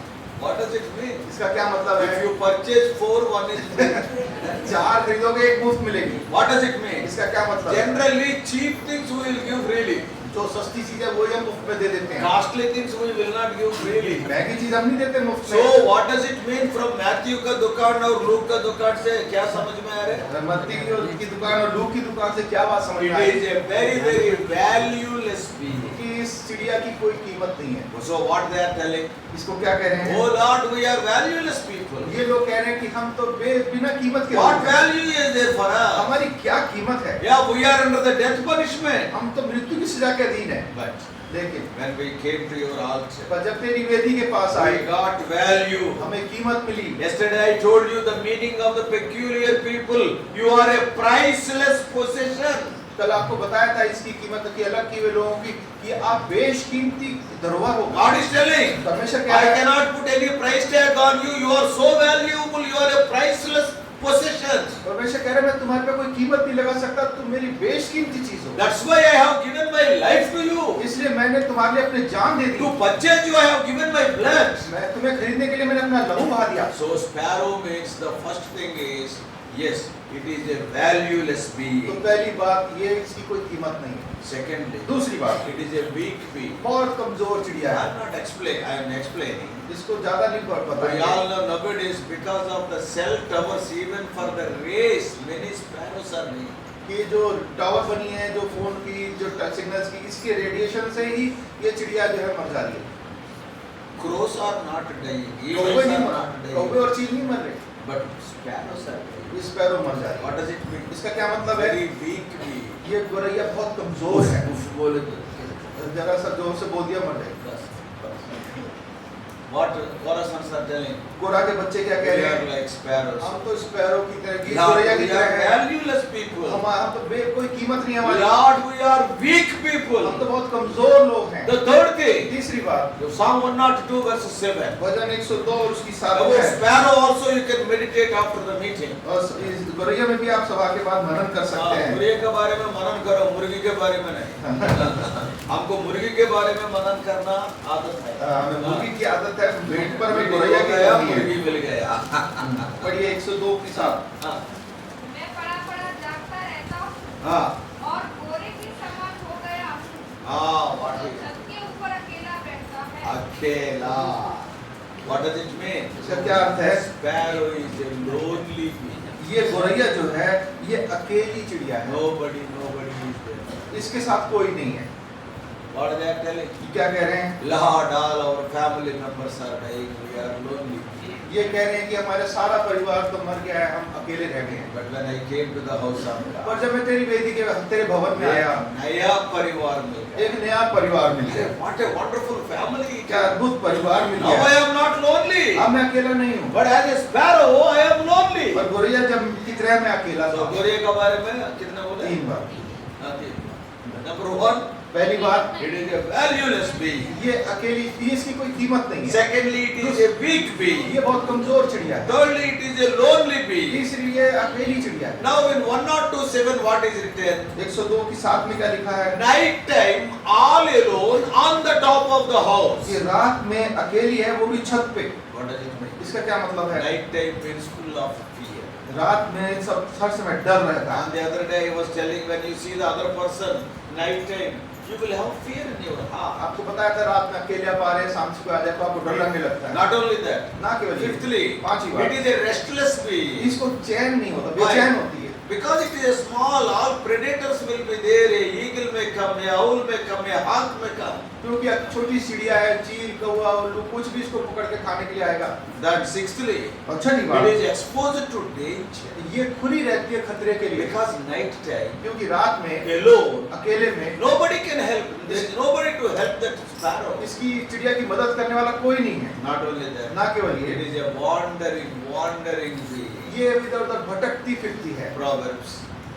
Speaker 1: What does it mean?
Speaker 2: इसका क्या मतलब
Speaker 1: If
Speaker 2: है?
Speaker 1: you purchase 4, 1 is free.
Speaker 2: 4 खरीदोगे 1 मुफ्त मिलेगी।
Speaker 1: What does it mean?
Speaker 2: इसका क्या मतलब है?
Speaker 1: Generally, cheap things we will give freely.
Speaker 2: जो सस्ती चीजें वो हम मुफ्त में दे देते हैं।
Speaker 1: Costly things we will not give freely.
Speaker 2: महंगी चीज हम नहीं देते मुफ्त
Speaker 1: So
Speaker 2: में।
Speaker 1: what does it mean from Matthew का दुकान और लूक का दुकान से क्या समझ में आ रहा है?
Speaker 2: मत्ती की दुकान और लूक की दुकान से क्या बात समझ में
Speaker 1: It
Speaker 2: I?
Speaker 1: is a very valueless being.
Speaker 2: कि इस चिड़िया की कोई कीमत नहीं है।
Speaker 1: So what they are telling?
Speaker 2: इसको क्या कह रहे हैं?
Speaker 1: Oh Lord, we are valueless people.
Speaker 2: ये लोग कह रहे हैं कि हम तो बिना कीमत के
Speaker 1: What
Speaker 2: लोग हैं।
Speaker 1: value is there for us?
Speaker 2: हमारी क्या कीमत है?
Speaker 1: Yeah, we are under the death punishment.
Speaker 2: हम तो मृत्यु की सजा के अधीन है।
Speaker 1: But
Speaker 2: लेकिन
Speaker 1: when we came to your altar,
Speaker 2: पर जब तेरी वेदी के पास
Speaker 1: I
Speaker 2: आए,
Speaker 1: got value.
Speaker 2: हमें कीमत मिली।
Speaker 1: Yesterday I told you the meaning of the peculiar people. You are a priceless possession.
Speaker 2: कल आपको बताया था इसकी कीमत की अलग की वे लोगों की कि आप बेशकीमती धरोहर हो।
Speaker 1: God is telling,
Speaker 2: परमेश्वर कह
Speaker 1: I
Speaker 2: रहा है,
Speaker 1: cannot put any price tag on you. You are so valuable. You are a priceless possession.
Speaker 2: परमेश्वर कह रहा है मैं तुम्हारे पे कोई कीमत नहीं लगा सकता, तुम मेरी बेशकीमती चीज हो।
Speaker 1: That's why I have given my life to you.
Speaker 2: इसलिए मैंने तुम्हारे लिए अपनी जान दे दी।
Speaker 1: To purchase you, I have given my blood.
Speaker 2: मैं तुम्हें खरीदने के लिए मैंने अपना लहू बहा दिया।
Speaker 1: So sparrow means the first thing is, yes, it is a valueless
Speaker 2: तो
Speaker 1: being.
Speaker 2: पहली बात ये इसकी कोई कीमत नहीं है।
Speaker 1: Secondly,
Speaker 2: दूसरी बात,
Speaker 1: it is a weak being.
Speaker 2: बहुत कमजोर चिड़िया
Speaker 1: I
Speaker 2: है।
Speaker 1: am not explain. I am explaining.
Speaker 2: इसको ज्यादा नहीं पता
Speaker 1: We all know nowadays because of the cell towers, even for the race, many sparrows are made.
Speaker 2: कि जो टावर बनी है, जो फोन की, जो सिग्नल्स की, इसके रेडिएशन से ही ये चिड़िया जो है मर जा रही है।
Speaker 1: Crows are not dying.
Speaker 2: कौवे
Speaker 1: Eagles
Speaker 2: नहीं
Speaker 1: are
Speaker 2: मर,
Speaker 1: not
Speaker 2: कौवे
Speaker 1: dying.
Speaker 2: और चील नहीं मर रहे,
Speaker 1: But sparrows are dying.
Speaker 2: इस पैरों मर जा रही
Speaker 1: What
Speaker 2: है।
Speaker 1: does it mean?
Speaker 2: इसका क्या मतलब है?
Speaker 1: Very weak being.
Speaker 2: ये गोरैया बहुत कमजोर है।
Speaker 1: उफ बोले तो
Speaker 2: जरा सा जोर से बोल दिया मर जाएगी।
Speaker 1: What Coruscants are telling?
Speaker 2: गोरा के बच्चे क्या
Speaker 1: We
Speaker 2: कह रहे
Speaker 1: are
Speaker 2: हैं?
Speaker 1: like sparrows.
Speaker 2: हम तो स्पैरो की तरह की,
Speaker 1: Lord,
Speaker 2: गोरैया की
Speaker 1: we
Speaker 2: तरह
Speaker 1: are
Speaker 2: हैं।
Speaker 1: valueless people.
Speaker 2: हम तो कोई कीमत नहीं है हमारी।
Speaker 1: Lord, we are weak
Speaker 2: हम
Speaker 1: people.
Speaker 2: तो बहुत कमजोर लोग हैं।
Speaker 1: The third thing,
Speaker 2: तीसरी बात,
Speaker 1: Psalm 102 verse 7.
Speaker 2: भजन 102 और उसकी 7
Speaker 1: About
Speaker 2: है।
Speaker 1: sparrow also you can meditate after the meeting.
Speaker 2: और इस गोरैया में भी आप सभा के बाद मनन कर सकते हैं।
Speaker 1: मुर्गी के बारे में मनन करो, मुर्गी के बारे में नहीं। हमको मुर्गी के बारे में मनन करना आदत है।
Speaker 2: हमें मुर्गी की आदत है, पेट पर हमें
Speaker 1: मुर्गी
Speaker 2: गोरैया की
Speaker 1: गया,
Speaker 2: करनी है।
Speaker 1: मुर्गी मिल गया।
Speaker 2: पढ़िए 102 की 7।
Speaker 1: हाँ,
Speaker 4: मैं पड़ा जागता रहता हूँ
Speaker 1: हाँ,
Speaker 4: और गोरे के समान हो गया हूँ।
Speaker 1: हाँ, what
Speaker 4: तो
Speaker 1: is it?
Speaker 4: छत के ऊपर अकेला बैठता है।
Speaker 1: अकेला। What does it mean?
Speaker 2: इसका क्या अर्थ है?
Speaker 1: Sparrow is a lonely being.
Speaker 2: ये गोरैया जो है, ये अकेली चिड़िया है।
Speaker 1: Nobody is there.
Speaker 2: इसके साथ कोई नहीं है।
Speaker 1: What are they telling?
Speaker 2: ये क्या कह रहे हैं?
Speaker 1: Lord, all our family members are dying. We are lonely.
Speaker 2: ये कह रहे हैं कि हमारा सारा परिवार तो मर गया है, हम अकेले रह गए हैं।
Speaker 1: But when I came to the house of
Speaker 2: पर
Speaker 1: God,
Speaker 2: जब मैं तेरी वेदी के तेरे भवन में आया,
Speaker 1: नया परिवार मिल गया।
Speaker 2: एक नया परिवार मिल गया।
Speaker 1: What a wonderful family!
Speaker 2: क्या अद्भुत परिवार मिल
Speaker 1: Now I
Speaker 2: गया।
Speaker 1: am not lonely.
Speaker 2: अब मैं अकेला नहीं हूँ।
Speaker 1: But as a sparrow, I am lonely.
Speaker 2: पर गोरैया जब की तरह मैं अकेला
Speaker 1: So
Speaker 2: था।
Speaker 1: गोरे के बारे में कितने बोले?
Speaker 2: 3 बार।
Speaker 1: हाँ, 3 बार। Number 1,
Speaker 2: पहली बात,
Speaker 1: it is a valueless being.
Speaker 2: ये अकेली, ये इसकी कोई कीमत नहीं है।
Speaker 1: Secondly, it is a weak being.
Speaker 2: ये बहुत कमजोर चिड़िया है।
Speaker 1: Thirdly, it is a lonely being.
Speaker 2: तीसरी ये अकेली चिड़िया है।
Speaker 1: Now in 102:7, what is written?
Speaker 2: 102 की 7 में क्या लिखा है?
Speaker 1: Night time, all alone on the top of the house.
Speaker 2: ये रात में अकेली है, वो भी छत पे।
Speaker 1: What does it mean?
Speaker 2: इसका क्या मतलब है?
Speaker 1: Night time means full of fear.
Speaker 2: रात में सब हर समय डर रहता है।
Speaker 1: And the other day I was telling, when you see the other person night time, you will have fear in your heart.
Speaker 2: आपको बताया था रात में अकेले आप आ रहे हैं, शाम को आ जाए तो आपको डर लगने लगता है।
Speaker 1: Not only that,
Speaker 2: ना केवल ये,
Speaker 1: fifthly,
Speaker 2: पांचवी बात,
Speaker 1: it is a restless being.
Speaker 2: इसको चैन नहीं होता, बेचैन होती है।
Speaker 1: Because it is a small, all predators will be there. A eagle may come, a owl may come, a hawk may come.
Speaker 2: क्योंकि छोटी चिड़िया है, चील, कौवा, उल्लू, कुछ भी इसको पकड़ के खाने के लिए आएगा।
Speaker 1: Then sixthly,
Speaker 2: और छठी
Speaker 1: it
Speaker 2: बात,
Speaker 1: is exposed to danger.
Speaker 2: ये खुली रहती है खतरे के लिए।
Speaker 1: Because night time,
Speaker 2: क्योंकि रात में
Speaker 1: alone,
Speaker 2: अकेले में
Speaker 1: nobody can help. There is nobody to help that sparrow.
Speaker 2: इसकी चिड़िया की मदद करने वाला कोई नहीं है।
Speaker 1: Not only that,
Speaker 2: ना केवल
Speaker 1: it
Speaker 2: ये,
Speaker 1: is a wandering being.
Speaker 2: ये इधर उधर भटकती फिरती है।
Speaker 1: Proverbs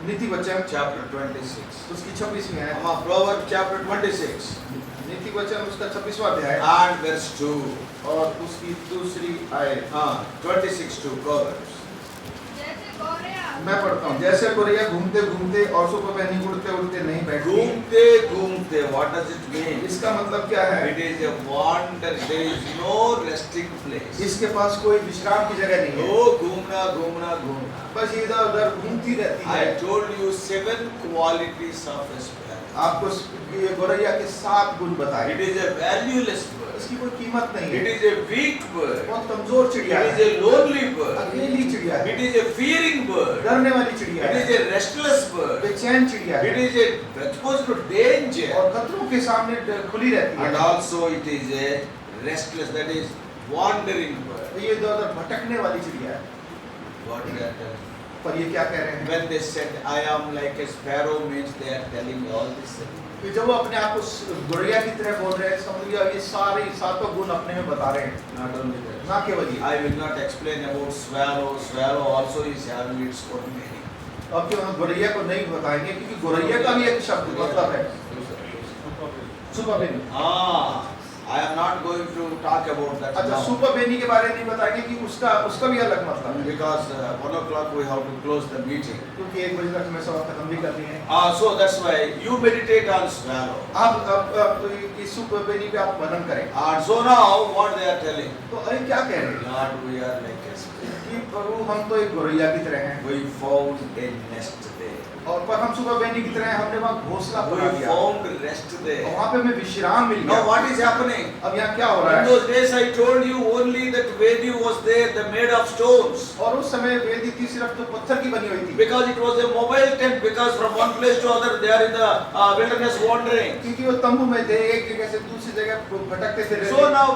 Speaker 2: नीति वचन
Speaker 1: chapter 26.
Speaker 2: उसकी 26 में है।
Speaker 1: Proverbs chapter 26
Speaker 2: नीति वचन उसका 26वां अध्याय
Speaker 1: and verse 2.
Speaker 2: और उसकी दूसरी आयत।
Speaker 1: 26:2 Proverbs.
Speaker 4: जैसे गोरिया
Speaker 2: मैं पढ़ता हूँ। जैसे गोरैया घूमते घूमते और सुबह में नहीं उड़ते उड़ते नहीं बैठती।
Speaker 1: घूमते घूमते, what does it mean?
Speaker 2: इसका मतलब क्या है?
Speaker 1: It is a wander. There is no resting place.
Speaker 2: इसके पास कोई विश्राम की जगह नहीं है।
Speaker 1: Oh, घूमना घूमना घूमना.
Speaker 2: बस इधर उधर घूमती रहती है।
Speaker 1: I told you 7 qualities of a sparrow.
Speaker 2: आपको ये गोरैया के 7 गुण बताए।
Speaker 1: It is a valueless bird.
Speaker 2: इसकी कोई कीमत नहीं
Speaker 1: It
Speaker 2: है।
Speaker 1: is a weak bird.
Speaker 2: बहुत कमजोर
Speaker 1: It
Speaker 2: चिड़िया
Speaker 1: is
Speaker 2: है,
Speaker 1: a lonely bird.
Speaker 2: अकेली चिड़िया है,
Speaker 1: It is a fearing bird.
Speaker 2: डरने वाली चिड़िया
Speaker 1: It
Speaker 2: है,
Speaker 1: is a restless bird.
Speaker 2: बेचैन चिड़िया
Speaker 1: It
Speaker 2: है
Speaker 1: is a exposed to danger.
Speaker 2: और खतरों के सामने खुली रहती
Speaker 1: And
Speaker 2: है।
Speaker 1: also it is a restless, that is wandering bird.
Speaker 2: ये इधर-उधर भटकने वाली चिड़िया है।
Speaker 1: What they are telling.
Speaker 2: पर ये क्या कह रहे हैं?
Speaker 1: When they said, I am like a sparrow, means they are telling all this.
Speaker 2: कि जब वो अपने आप को गोरैया की तरह बोल रहे हैं, इसका मतलब ये सारे 7 गुण अपने में बता रहे हैं।
Speaker 1: Not only that.
Speaker 2: ना केवल ये।
Speaker 1: I will not explain about swallow. Swallow also is having its own meaning.
Speaker 2: अब क्यों हम गोरैया को नहीं बताएंगे, क्योंकि गोरैया का भी एक शब्द मतलब है सुपर बेनी।
Speaker 1: I am not going to talk about that
Speaker 2: अच्छा,
Speaker 1: now.
Speaker 2: सुपर बेनी के बारे में नहीं बताएंगे कि उसका भी अलग मतलब है,
Speaker 1: Because 1 o'clock we have to close the meeting.
Speaker 2: क्योंकि 1 बजे तक हमें सभा खत्म भी करनी है।
Speaker 1: So that's why you meditate on swallow.
Speaker 2: आप इस सुपर बेनी पे आप वर्णन करें।
Speaker 1: And so now what they are telling?
Speaker 2: तो अरे क्या कह रहे हैं
Speaker 1: Lord, we are like a sparrow.
Speaker 2: कि प्रभु हम तो एक गोरैया की तरह हैं,
Speaker 1: We found a nest there.
Speaker 2: और पर हम सुपर बेनी की तरह हैं, हमने वहाँ घोंसला बना
Speaker 1: We
Speaker 2: दिया,
Speaker 1: found rest
Speaker 2: और
Speaker 1: there.
Speaker 2: वहाँ पे हमें विश्राम मिल
Speaker 1: Now
Speaker 2: गया।
Speaker 1: what is happening?
Speaker 2: अब यहाँ क्या हो रहा
Speaker 1: In
Speaker 2: है?
Speaker 1: those days I told you only that Vedi was there, the made of stones.
Speaker 2: और उस समय वेदी थी सिर्फ तो पत्थर की बनी हुई थी,
Speaker 1: Because it was a mobile tent, because from one place to other they are in the wilderness wandering.
Speaker 2: क्योंकि वो तंबू में थे, एक जगह से दूसरी जगह भटकते थे।
Speaker 1: So now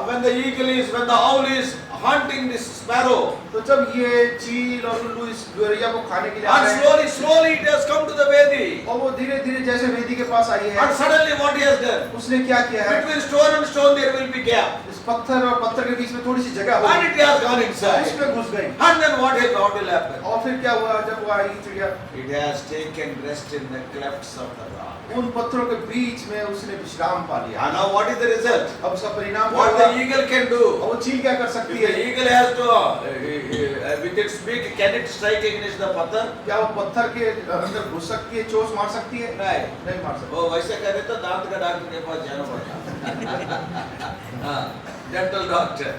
Speaker 1: when the eagle is, when the owl is hunting this sparrow,
Speaker 2: तो जब ये चील और उल्लू इस गोरैया को खाने के लिए आ
Speaker 1: and
Speaker 2: रहे हैं,
Speaker 1: slowly it has come to the Vedi.
Speaker 2: और वो धीरे-धीरे जैसे वेदी के पास आई है,
Speaker 1: And suddenly what he has done?
Speaker 2: उसने क्या किया है?
Speaker 1: Between stone and stone there will be gap.
Speaker 2: इस पत्थर और पत्थर के बीच में थोड़ी सी जगह
Speaker 1: And
Speaker 2: होगी,
Speaker 1: it has gone inside.
Speaker 2: उसमें घुस गई।
Speaker 1: And then what will happen?
Speaker 2: और फिर क्या हुआ जब वो आई चिड़िया?
Speaker 1: It has taken rest in the clefts of the rock.
Speaker 2: उन पत्थरों के बीच में उसने विश्राम पा लिया।
Speaker 1: And now what is the result?
Speaker 2: अब उसका परिणाम क्या
Speaker 1: What
Speaker 2: हुआ?
Speaker 1: the eagle can do?
Speaker 2: और वो चील क्या कर
Speaker 1: If
Speaker 2: सकती
Speaker 1: the
Speaker 2: है?
Speaker 1: eagle has to, with its beak, can it strike against the patthar?
Speaker 2: क्या वो पत्थर के अंदर घुस सकती है, चोट मार सकती है?
Speaker 1: नहीं.
Speaker 2: नहीं मार सकती।
Speaker 1: वो वैसे करे तो दांत का डॉक्टर के पास जाना पड़ता. Dental doctor.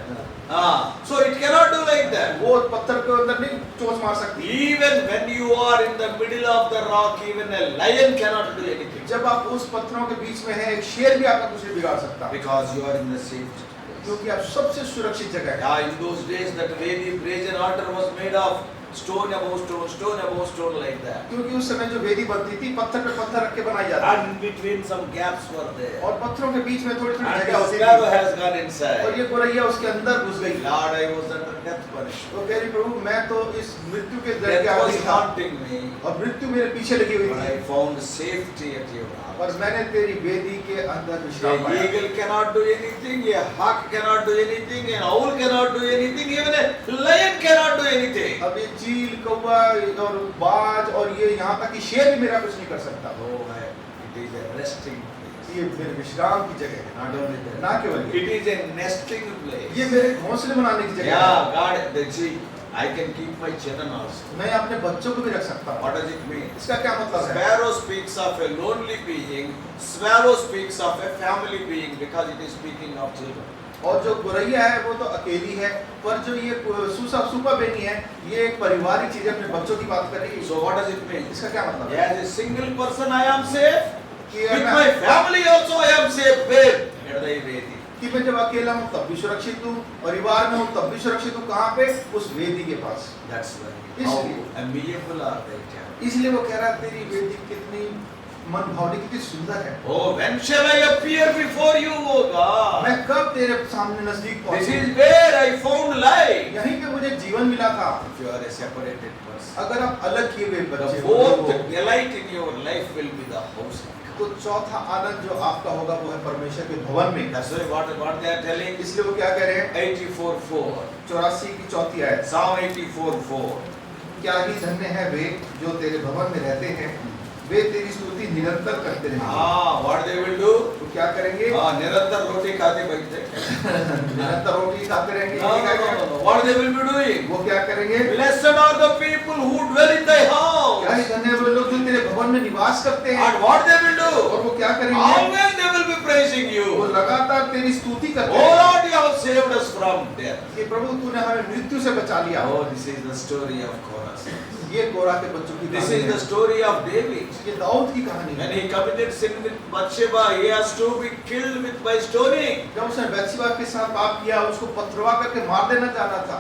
Speaker 1: So it cannot do like that.
Speaker 2: वो पत्थर के अंदर नहीं चोट मार सकती।
Speaker 1: Even when you are in the middle of the rock, even a lion cannot do anything.
Speaker 2: जब आप उस पत्थरों के बीच में हैं, एक शेर भी आपका कुछ नहीं बिगाड़ सकता,
Speaker 1: Because you are in the safety.
Speaker 2: क्योंकि आप सबसे सुरक्षित जगह है।
Speaker 1: Yeah, in those days that Vedi brazen altar was made of stone above stone like that.
Speaker 2: क्योंकि उस समय जो वेदी बनती थी, पत्थर पे पत्थर रख के बनाई जाती थी,
Speaker 1: And in between some gaps were there.
Speaker 2: और पत्थरों के बीच में थोड़ी थोड़ी
Speaker 1: And
Speaker 2: जगह
Speaker 1: the
Speaker 2: होती
Speaker 1: sparrow
Speaker 2: थी,
Speaker 1: has gone
Speaker 2: और
Speaker 1: inside.
Speaker 2: ये गोरैया उसके अंदर घुस गई।
Speaker 1: Lord, I was under death punishment.
Speaker 2: तो कह रही प्रभु मैं तो इस मृत्यु के दर के
Speaker 1: Death
Speaker 2: आगे
Speaker 1: was
Speaker 2: था,
Speaker 1: haunting me.
Speaker 2: और मृत्यु मेरे पीछे लगी हुई
Speaker 1: But
Speaker 2: थी,
Speaker 1: I found safety at your house.
Speaker 2: पर मैंने तेरी वेदी के अंदर विश्राम
Speaker 1: A
Speaker 2: पाया।
Speaker 1: eagle cannot do anything, a hawk cannot do anything, an owl cannot do anything, even a lion cannot do anything.
Speaker 2: अब ये चील, कौवा और बाज और ये यहाँ तक कि शेर भी मेरा कुछ नहीं कर सकता।
Speaker 1: Oh, it is a resting place.
Speaker 2: ये मेरे विश्राम की जगह है,
Speaker 1: Not only that.
Speaker 2: ना केवल ये,
Speaker 1: It is a nesting place.
Speaker 2: ये मेरे घोंसले बनाने की जगह है।
Speaker 1: Yeah, God, they see, I can keep my children also.
Speaker 2: मैं अपने बच्चों को भी रख सकता हूँ।
Speaker 1: What does it mean?
Speaker 2: इसका क्या मतलब है?
Speaker 1: Sparrow speaks of a lonely being, swallow speaks of a family being because it is speaking of children.
Speaker 2: और जो गोरैया है वो तो अकेली है, पर जो ये सुपर बेनी है, ये एक पारिवारिक चीज है, अपने बच्चों की बात कर रही है।
Speaker 1: So what does it mean?
Speaker 2: इसका क्या मतलब है?
Speaker 1: As a single person I am safe,
Speaker 2: कि
Speaker 1: with
Speaker 2: मैं-
Speaker 1: my family also I am safe. Where? At the Vedi.
Speaker 2: कि मैं जब अकेला हूँ तब भी सुरक्षित हूँ, परिवार में हूँ तब भी सुरक्षित हूँ, कहाँ पे? उस वेदी के पास।
Speaker 1: That's why.
Speaker 2: इसलिए-
Speaker 1: How amiable are they?
Speaker 2: इसलिए वो कह रहा है तेरी वेदी कितनी मन भावनी, कितनी सुंदर है।
Speaker 1: Oh, when shall I appear before you, O God?
Speaker 2: मैं कब तेरे सामने नजदीक
Speaker 1: This
Speaker 2: पहुँचूं?
Speaker 1: is where I found life.
Speaker 2: यहीं पे मुझे जीवन मिला था।
Speaker 1: If you are a separated person,
Speaker 2: अगर आप अलग किए हुए
Speaker 1: the
Speaker 2: बच्चे हो,
Speaker 1: fourth delight in your life will be the house of God.
Speaker 2: तो चौथा आनंद जो आपका होगा वो है परमेश्वर के भवन में।
Speaker 1: That's why what they are telling.
Speaker 2: इसलिए वो क्या कह रहे हैं?
Speaker 1: 84:4.
Speaker 2: 84 की चौथी आयत।
Speaker 1: Psalm 84:4.
Speaker 2: क्या ही धन्य है वे जो तेरे भवन में रहते हैं, वे तेरी स्तुति निरंतर करते रहेंगे।
Speaker 1: What they will do?
Speaker 2: तो क्या करेंगे?
Speaker 1: निरंतर रोटी खाते बैठते.
Speaker 2: निरंतर रोटी खाते रहेंगे।
Speaker 1: No. What they will be doing?
Speaker 2: वो क्या करेंगे?
Speaker 1: Blessed are the people who dwell in thy house.
Speaker 2: क्या ही धन्य है वे लोग जो तेरे भवन में निवास करते हैं।
Speaker 1: And what they will do?
Speaker 2: और वो क्या करेंगे?
Speaker 1: Always they will be praising
Speaker 2: वो
Speaker 1: you.
Speaker 2: लगातार तेरी स्तुति करते
Speaker 1: Oh
Speaker 2: हैं।
Speaker 1: Lord, you have saved us from death.
Speaker 2: कि प्रभु तूने हमें मृत्यु से बचा लिया।
Speaker 1: Oh, this is the story of Korah.
Speaker 2: ये कोरा के बच्चों की
Speaker 1: This
Speaker 2: कहानी
Speaker 1: is the
Speaker 2: है।
Speaker 1: story of David.
Speaker 2: ये दाऊद की कहानी
Speaker 1: When
Speaker 2: है।
Speaker 1: he committed sin with Bathsheba, he has to be killed with by stoning.
Speaker 2: जब उसने बैतशेबा के साथ पाप किया, उसको पथरवा करके मार देना चाहता था,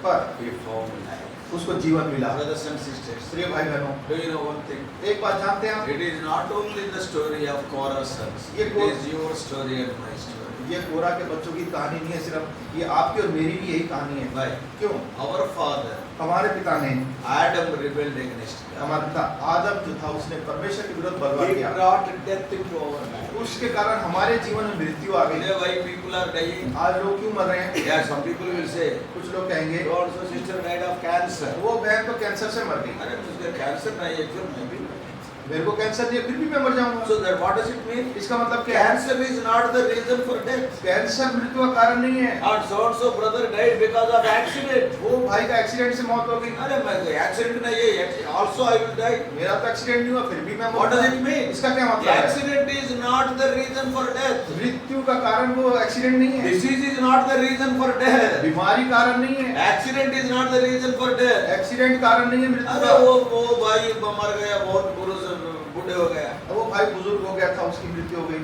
Speaker 2: पर
Speaker 1: He found life.
Speaker 2: उसको जीवन मिला।
Speaker 1: Brothers and sisters,
Speaker 2: प्रिय भाई बहनों,
Speaker 1: do you know one thing?
Speaker 2: एक बात जानते हैं आप?
Speaker 1: It is not only the story of Korah's sons.
Speaker 2: ये
Speaker 1: It is your story and my story.
Speaker 2: ये कोरा के बच्चों की कहानी नहीं है, सिर्फ ये आपकी और मेरी भी यही कहानी है।
Speaker 1: Why?
Speaker 2: क्यों?
Speaker 1: Our father
Speaker 2: हमारे पिता ने,
Speaker 1: Adam rebelled against God.
Speaker 2: हमारा पिता आदम जो था, उसने परमेश्वर के विरुद्ध बलवा
Speaker 1: He
Speaker 2: किया।
Speaker 1: brought death into our life.
Speaker 2: उसके कारण हमारे जीवन में मृत्यु आ गई।
Speaker 1: Today why people are dying?
Speaker 2: आज लोग क्यों मर रहे हैं?
Speaker 1: Yeah, some people will say,
Speaker 2: कुछ लोग कहेंगे
Speaker 1: your also sister died of cancer.
Speaker 2: वो बहन तो कैंसर से मर गई।
Speaker 1: अरे मुझे कैंसर नहीं है, क्यों मैं भी?
Speaker 2: मेरे को कैंसर नहीं है, फिर भी मैं मर जाऊंगा।
Speaker 1: So that what does it mean?
Speaker 2: इसका मतलब क्या है?
Speaker 1: Cancer is not the reason for death.
Speaker 2: Cancer मृत्यु का कारण नहीं है।
Speaker 1: And so brother died because of accident.
Speaker 2: वो भाई का एक्सीडेंट से मौत हो गई।
Speaker 1: अरे मैं एक्सीडेंट नहीं है, also I will die.
Speaker 2: मेरा तो एक्सीडेंट नहीं हुआ, फिर भी मैं
Speaker 1: What does it mean?
Speaker 2: इसका क्या
Speaker 1: The
Speaker 2: मतलब है?
Speaker 1: accident is not the reason for death.
Speaker 2: मृत्यु का कारण वो एक्सीडेंट नहीं है।
Speaker 1: Disease is not the reason for death.
Speaker 2: बीमारी कारण नहीं है।
Speaker 1: Accident is not the reason for death.
Speaker 2: Accident कारण नहीं है मृत्यु
Speaker 1: अरे
Speaker 2: का।
Speaker 1: वो भाई मर गया, बहुत बूढ़े हो गया।
Speaker 2: वो भाई बुजुर्ग हो गया था, उसकी मृत्यु हो गई।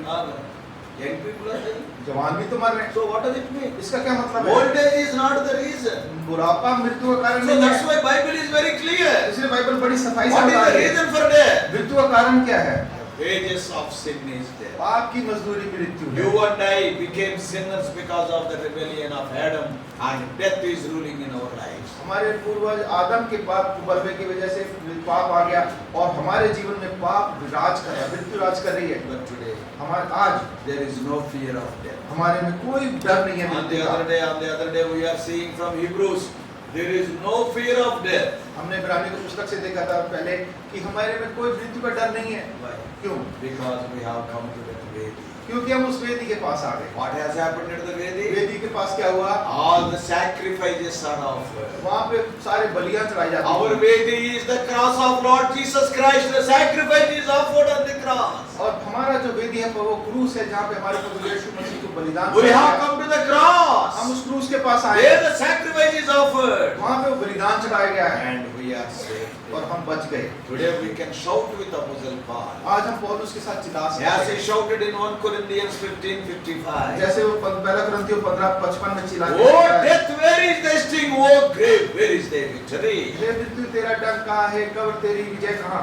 Speaker 1: Young people are dying.
Speaker 2: जवान भी तो मर रहे हैं।
Speaker 1: So what does it mean?
Speaker 2: इसका क्या मतलब है?
Speaker 1: Old age is not the reason.
Speaker 2: बुढ़ापा मृत्यु का कारण
Speaker 1: So
Speaker 2: नहीं
Speaker 1: that's
Speaker 2: है।
Speaker 1: why Bible is very clear.
Speaker 2: इसलिए बाइबल बड़ी सफाई से
Speaker 1: What is
Speaker 2: बता
Speaker 1: the
Speaker 2: रही है।
Speaker 1: reason for death?
Speaker 2: मृत्यु का कारण क्या है?
Speaker 1: Wages of sin is death.
Speaker 2: पाप की मजदूरी मृत्यु है।
Speaker 1: You and I became sinners because of the rebellion of Adam, and death is ruling in our lives.
Speaker 2: हमारे पूर्वज आदम के पाप बलवे की वजह से पाप आ गया और हमारे जीवन में पाप राज कर रहा है, मृत्यु राज कर रही है।
Speaker 1: But today,
Speaker 2: हमारे आज
Speaker 1: there is no fear of death.
Speaker 2: हमारे में कोई डर नहीं है
Speaker 1: On the
Speaker 2: मृत्यु का।
Speaker 1: other day, we are seeing from Hebrews, there is no fear of death.
Speaker 2: हमने इब्रानी की पुस्तक से देखा था पहले कि हमारे में कोई मृत्यु का डर नहीं है।
Speaker 1: Why?
Speaker 2: क्यों?
Speaker 1: Because we have come to that Vedi.
Speaker 2: क्योंकि हम उस वेदी के पास आ गए।
Speaker 1: What has happened at the Vedi?
Speaker 2: वेदी के पास क्या हुआ?
Speaker 1: All the sacrifices are offered.
Speaker 2: वहाँ पे सारे बलियां चढ़ाई जाती
Speaker 1: Our
Speaker 2: हैं।
Speaker 1: Vedi is the cross of Lord Jesus Christ. The sacrifice is offered on the cross.
Speaker 2: और हमारा जो वेदी है वो क्रूस है, जहाँ पे हमारे प्रभु यीशु मसीह को बलिदान
Speaker 1: We
Speaker 2: किया
Speaker 1: have
Speaker 2: गया।
Speaker 1: come to the cross.
Speaker 2: हम उस क्रूस के पास आए
Speaker 1: Where the sacrifice is offered.
Speaker 2: वहाँ पे वो बलिदान चढ़ाया गया है
Speaker 1: And we are saved.
Speaker 2: और हम बच गए।
Speaker 1: Today we can shout with Apostle Paul.
Speaker 2: आज हम पौलुस के साथ चिल्ला सकते
Speaker 1: As he
Speaker 2: हैं,
Speaker 1: shouted in 1 Corinthians 15:55.
Speaker 2: जैसे वो पहला कुरिन्थियों 15:55 में चिल्ला
Speaker 1: Oh death, where is thy sting? Oh grave, where is thy victory?
Speaker 2: हे मृत्यु तेरा डंक कहाँ है, कब्र तेरी विजय कहाँ?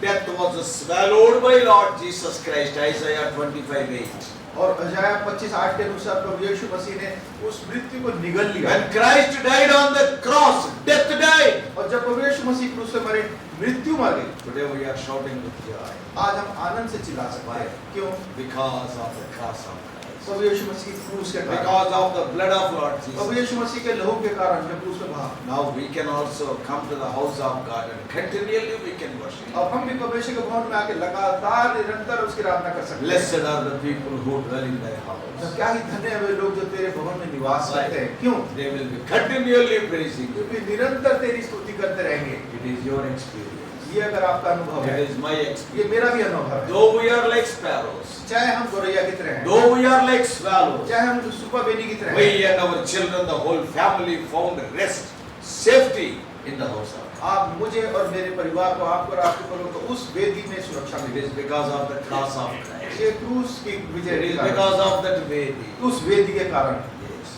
Speaker 1: Death was swallowed by Lord Jesus Christ. Isaiah 25:8.
Speaker 2: और अजाया 25:8 के अनुसार प्रभु यीशु मसीह ने उस मृत्यु को निगल लिया।
Speaker 1: When Christ died on the cross, death died.
Speaker 2: और जब प्रभु यीशु मसीह क्रूस पे मरे, मृत्यु मर गई।
Speaker 1: Today we are shouting with joy.
Speaker 2: आज हम आनंद से चिल्ला सकते हैं। क्यों?
Speaker 1: Because of the cross of Christ.
Speaker 2: प्रभु यीशु मसीह की क्रूस के कारण,
Speaker 1: Because of the blood of Lord
Speaker 2: Prabhu
Speaker 1: Jesus.
Speaker 2: यीशु मसीह के लहू के कारण जो क्रूस पे बहा।
Speaker 1: Now we can also come to the house of God and continually we can worship.
Speaker 2: अब हम भी परमेश्वर के भवन में आके लगातार निरंतर उसकी आराधना कर सकते हैं।
Speaker 1: Blessed are the people who dwell in thy house.
Speaker 2: तो क्या ही धन्य है वे लोग जो तेरे भवन में निवास करते हैं। क्यों?
Speaker 1: They will be continually praising you.
Speaker 2: क्योंकि निरंतर तेरी स्तुति करते रहेंगे।
Speaker 1: It is your experience.
Speaker 2: ये अगर आपका अनुभव है,
Speaker 1: It is my experience.
Speaker 2: ये मेरा भी अनुभव है।
Speaker 1: Though we are like sparrows,
Speaker 2: चाहे हम गोरैया की तरह हैं,
Speaker 1: though we are like swallows,
Speaker 2: चाहे हम सुपर बेनी की तरह हैं,
Speaker 1: we and our children, the whole family found rest, safety in the house of God.
Speaker 2: आप मुझे और मेरे परिवार को, आपको और आपके परिवार को उस वेदी में सुरक्षा
Speaker 1: It
Speaker 2: मिले।
Speaker 1: is because of the cross of Christ.
Speaker 2: ये क्रूस की विजय
Speaker 1: It
Speaker 2: के
Speaker 1: is
Speaker 2: कारण,
Speaker 1: because of that Vedi.
Speaker 2: उस वेदी के कारण
Speaker 1: Yes.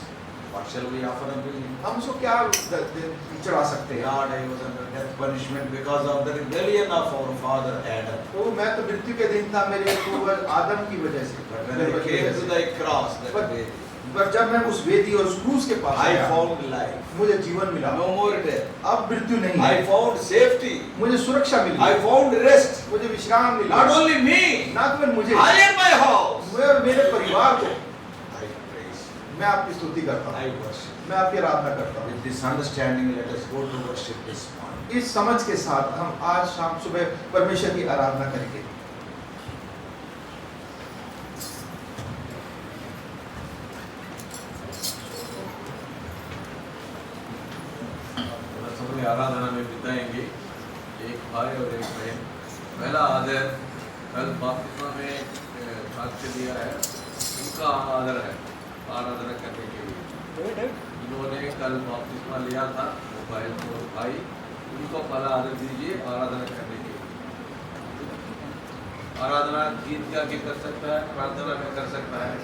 Speaker 1: What shall we offer unto him?
Speaker 2: हम उसको क्या चढ़ा सकते हैं?
Speaker 1: Lord, I was under death punishment because of the rebellion of our father Adam.
Speaker 2: तो मैं तो मृत्यु के दिन था मेरे पूर्वज आदम की वजह से।
Speaker 1: But when I came to thy cross, that
Speaker 2: But-
Speaker 1: Vedi,
Speaker 2: पर जब मैं उस वेदी और उस क्रूस के पास
Speaker 1: I
Speaker 2: आया,
Speaker 1: found life.
Speaker 2: मुझे जीवन मिला।
Speaker 1: No more death.
Speaker 2: अब मृत्यु नहीं
Speaker 1: I
Speaker 2: है,
Speaker 1: found safety.
Speaker 2: मुझे सुरक्षा मिली,
Speaker 1: I found rest.
Speaker 2: मुझे विश्राम मिला।
Speaker 1: Not only me,
Speaker 2: ना केवल मुझे,
Speaker 1: I and my house.
Speaker 2: मैं और मेरे परिवार को
Speaker 1: I praise.
Speaker 2: मैं आपकी स्तुति करता हूँ,
Speaker 1: I worship.
Speaker 2: मैं आपकी आराधना करता हूँ।
Speaker 1: With this understanding, let us go to worship this morning.
Speaker 2: इस समझ के साथ हम आज शाम सुबह परमेश्वर की आराधना करेंगे।
Speaker 5: समय आराधना में बिताएंगे, एक भाई और एक बहन। पहला आदर कल बपतिस्मा में साक्ष्य दिया है, उनका आदर है। आराधना करने के लिए। इन्होंने कल बपतिस्मा लिया था, वो भाई उनको पहला आदर दीजिए आराधना करने के लिए। आराधना गीत गा के कर सकता है, प्रार्थना में कर सकता है,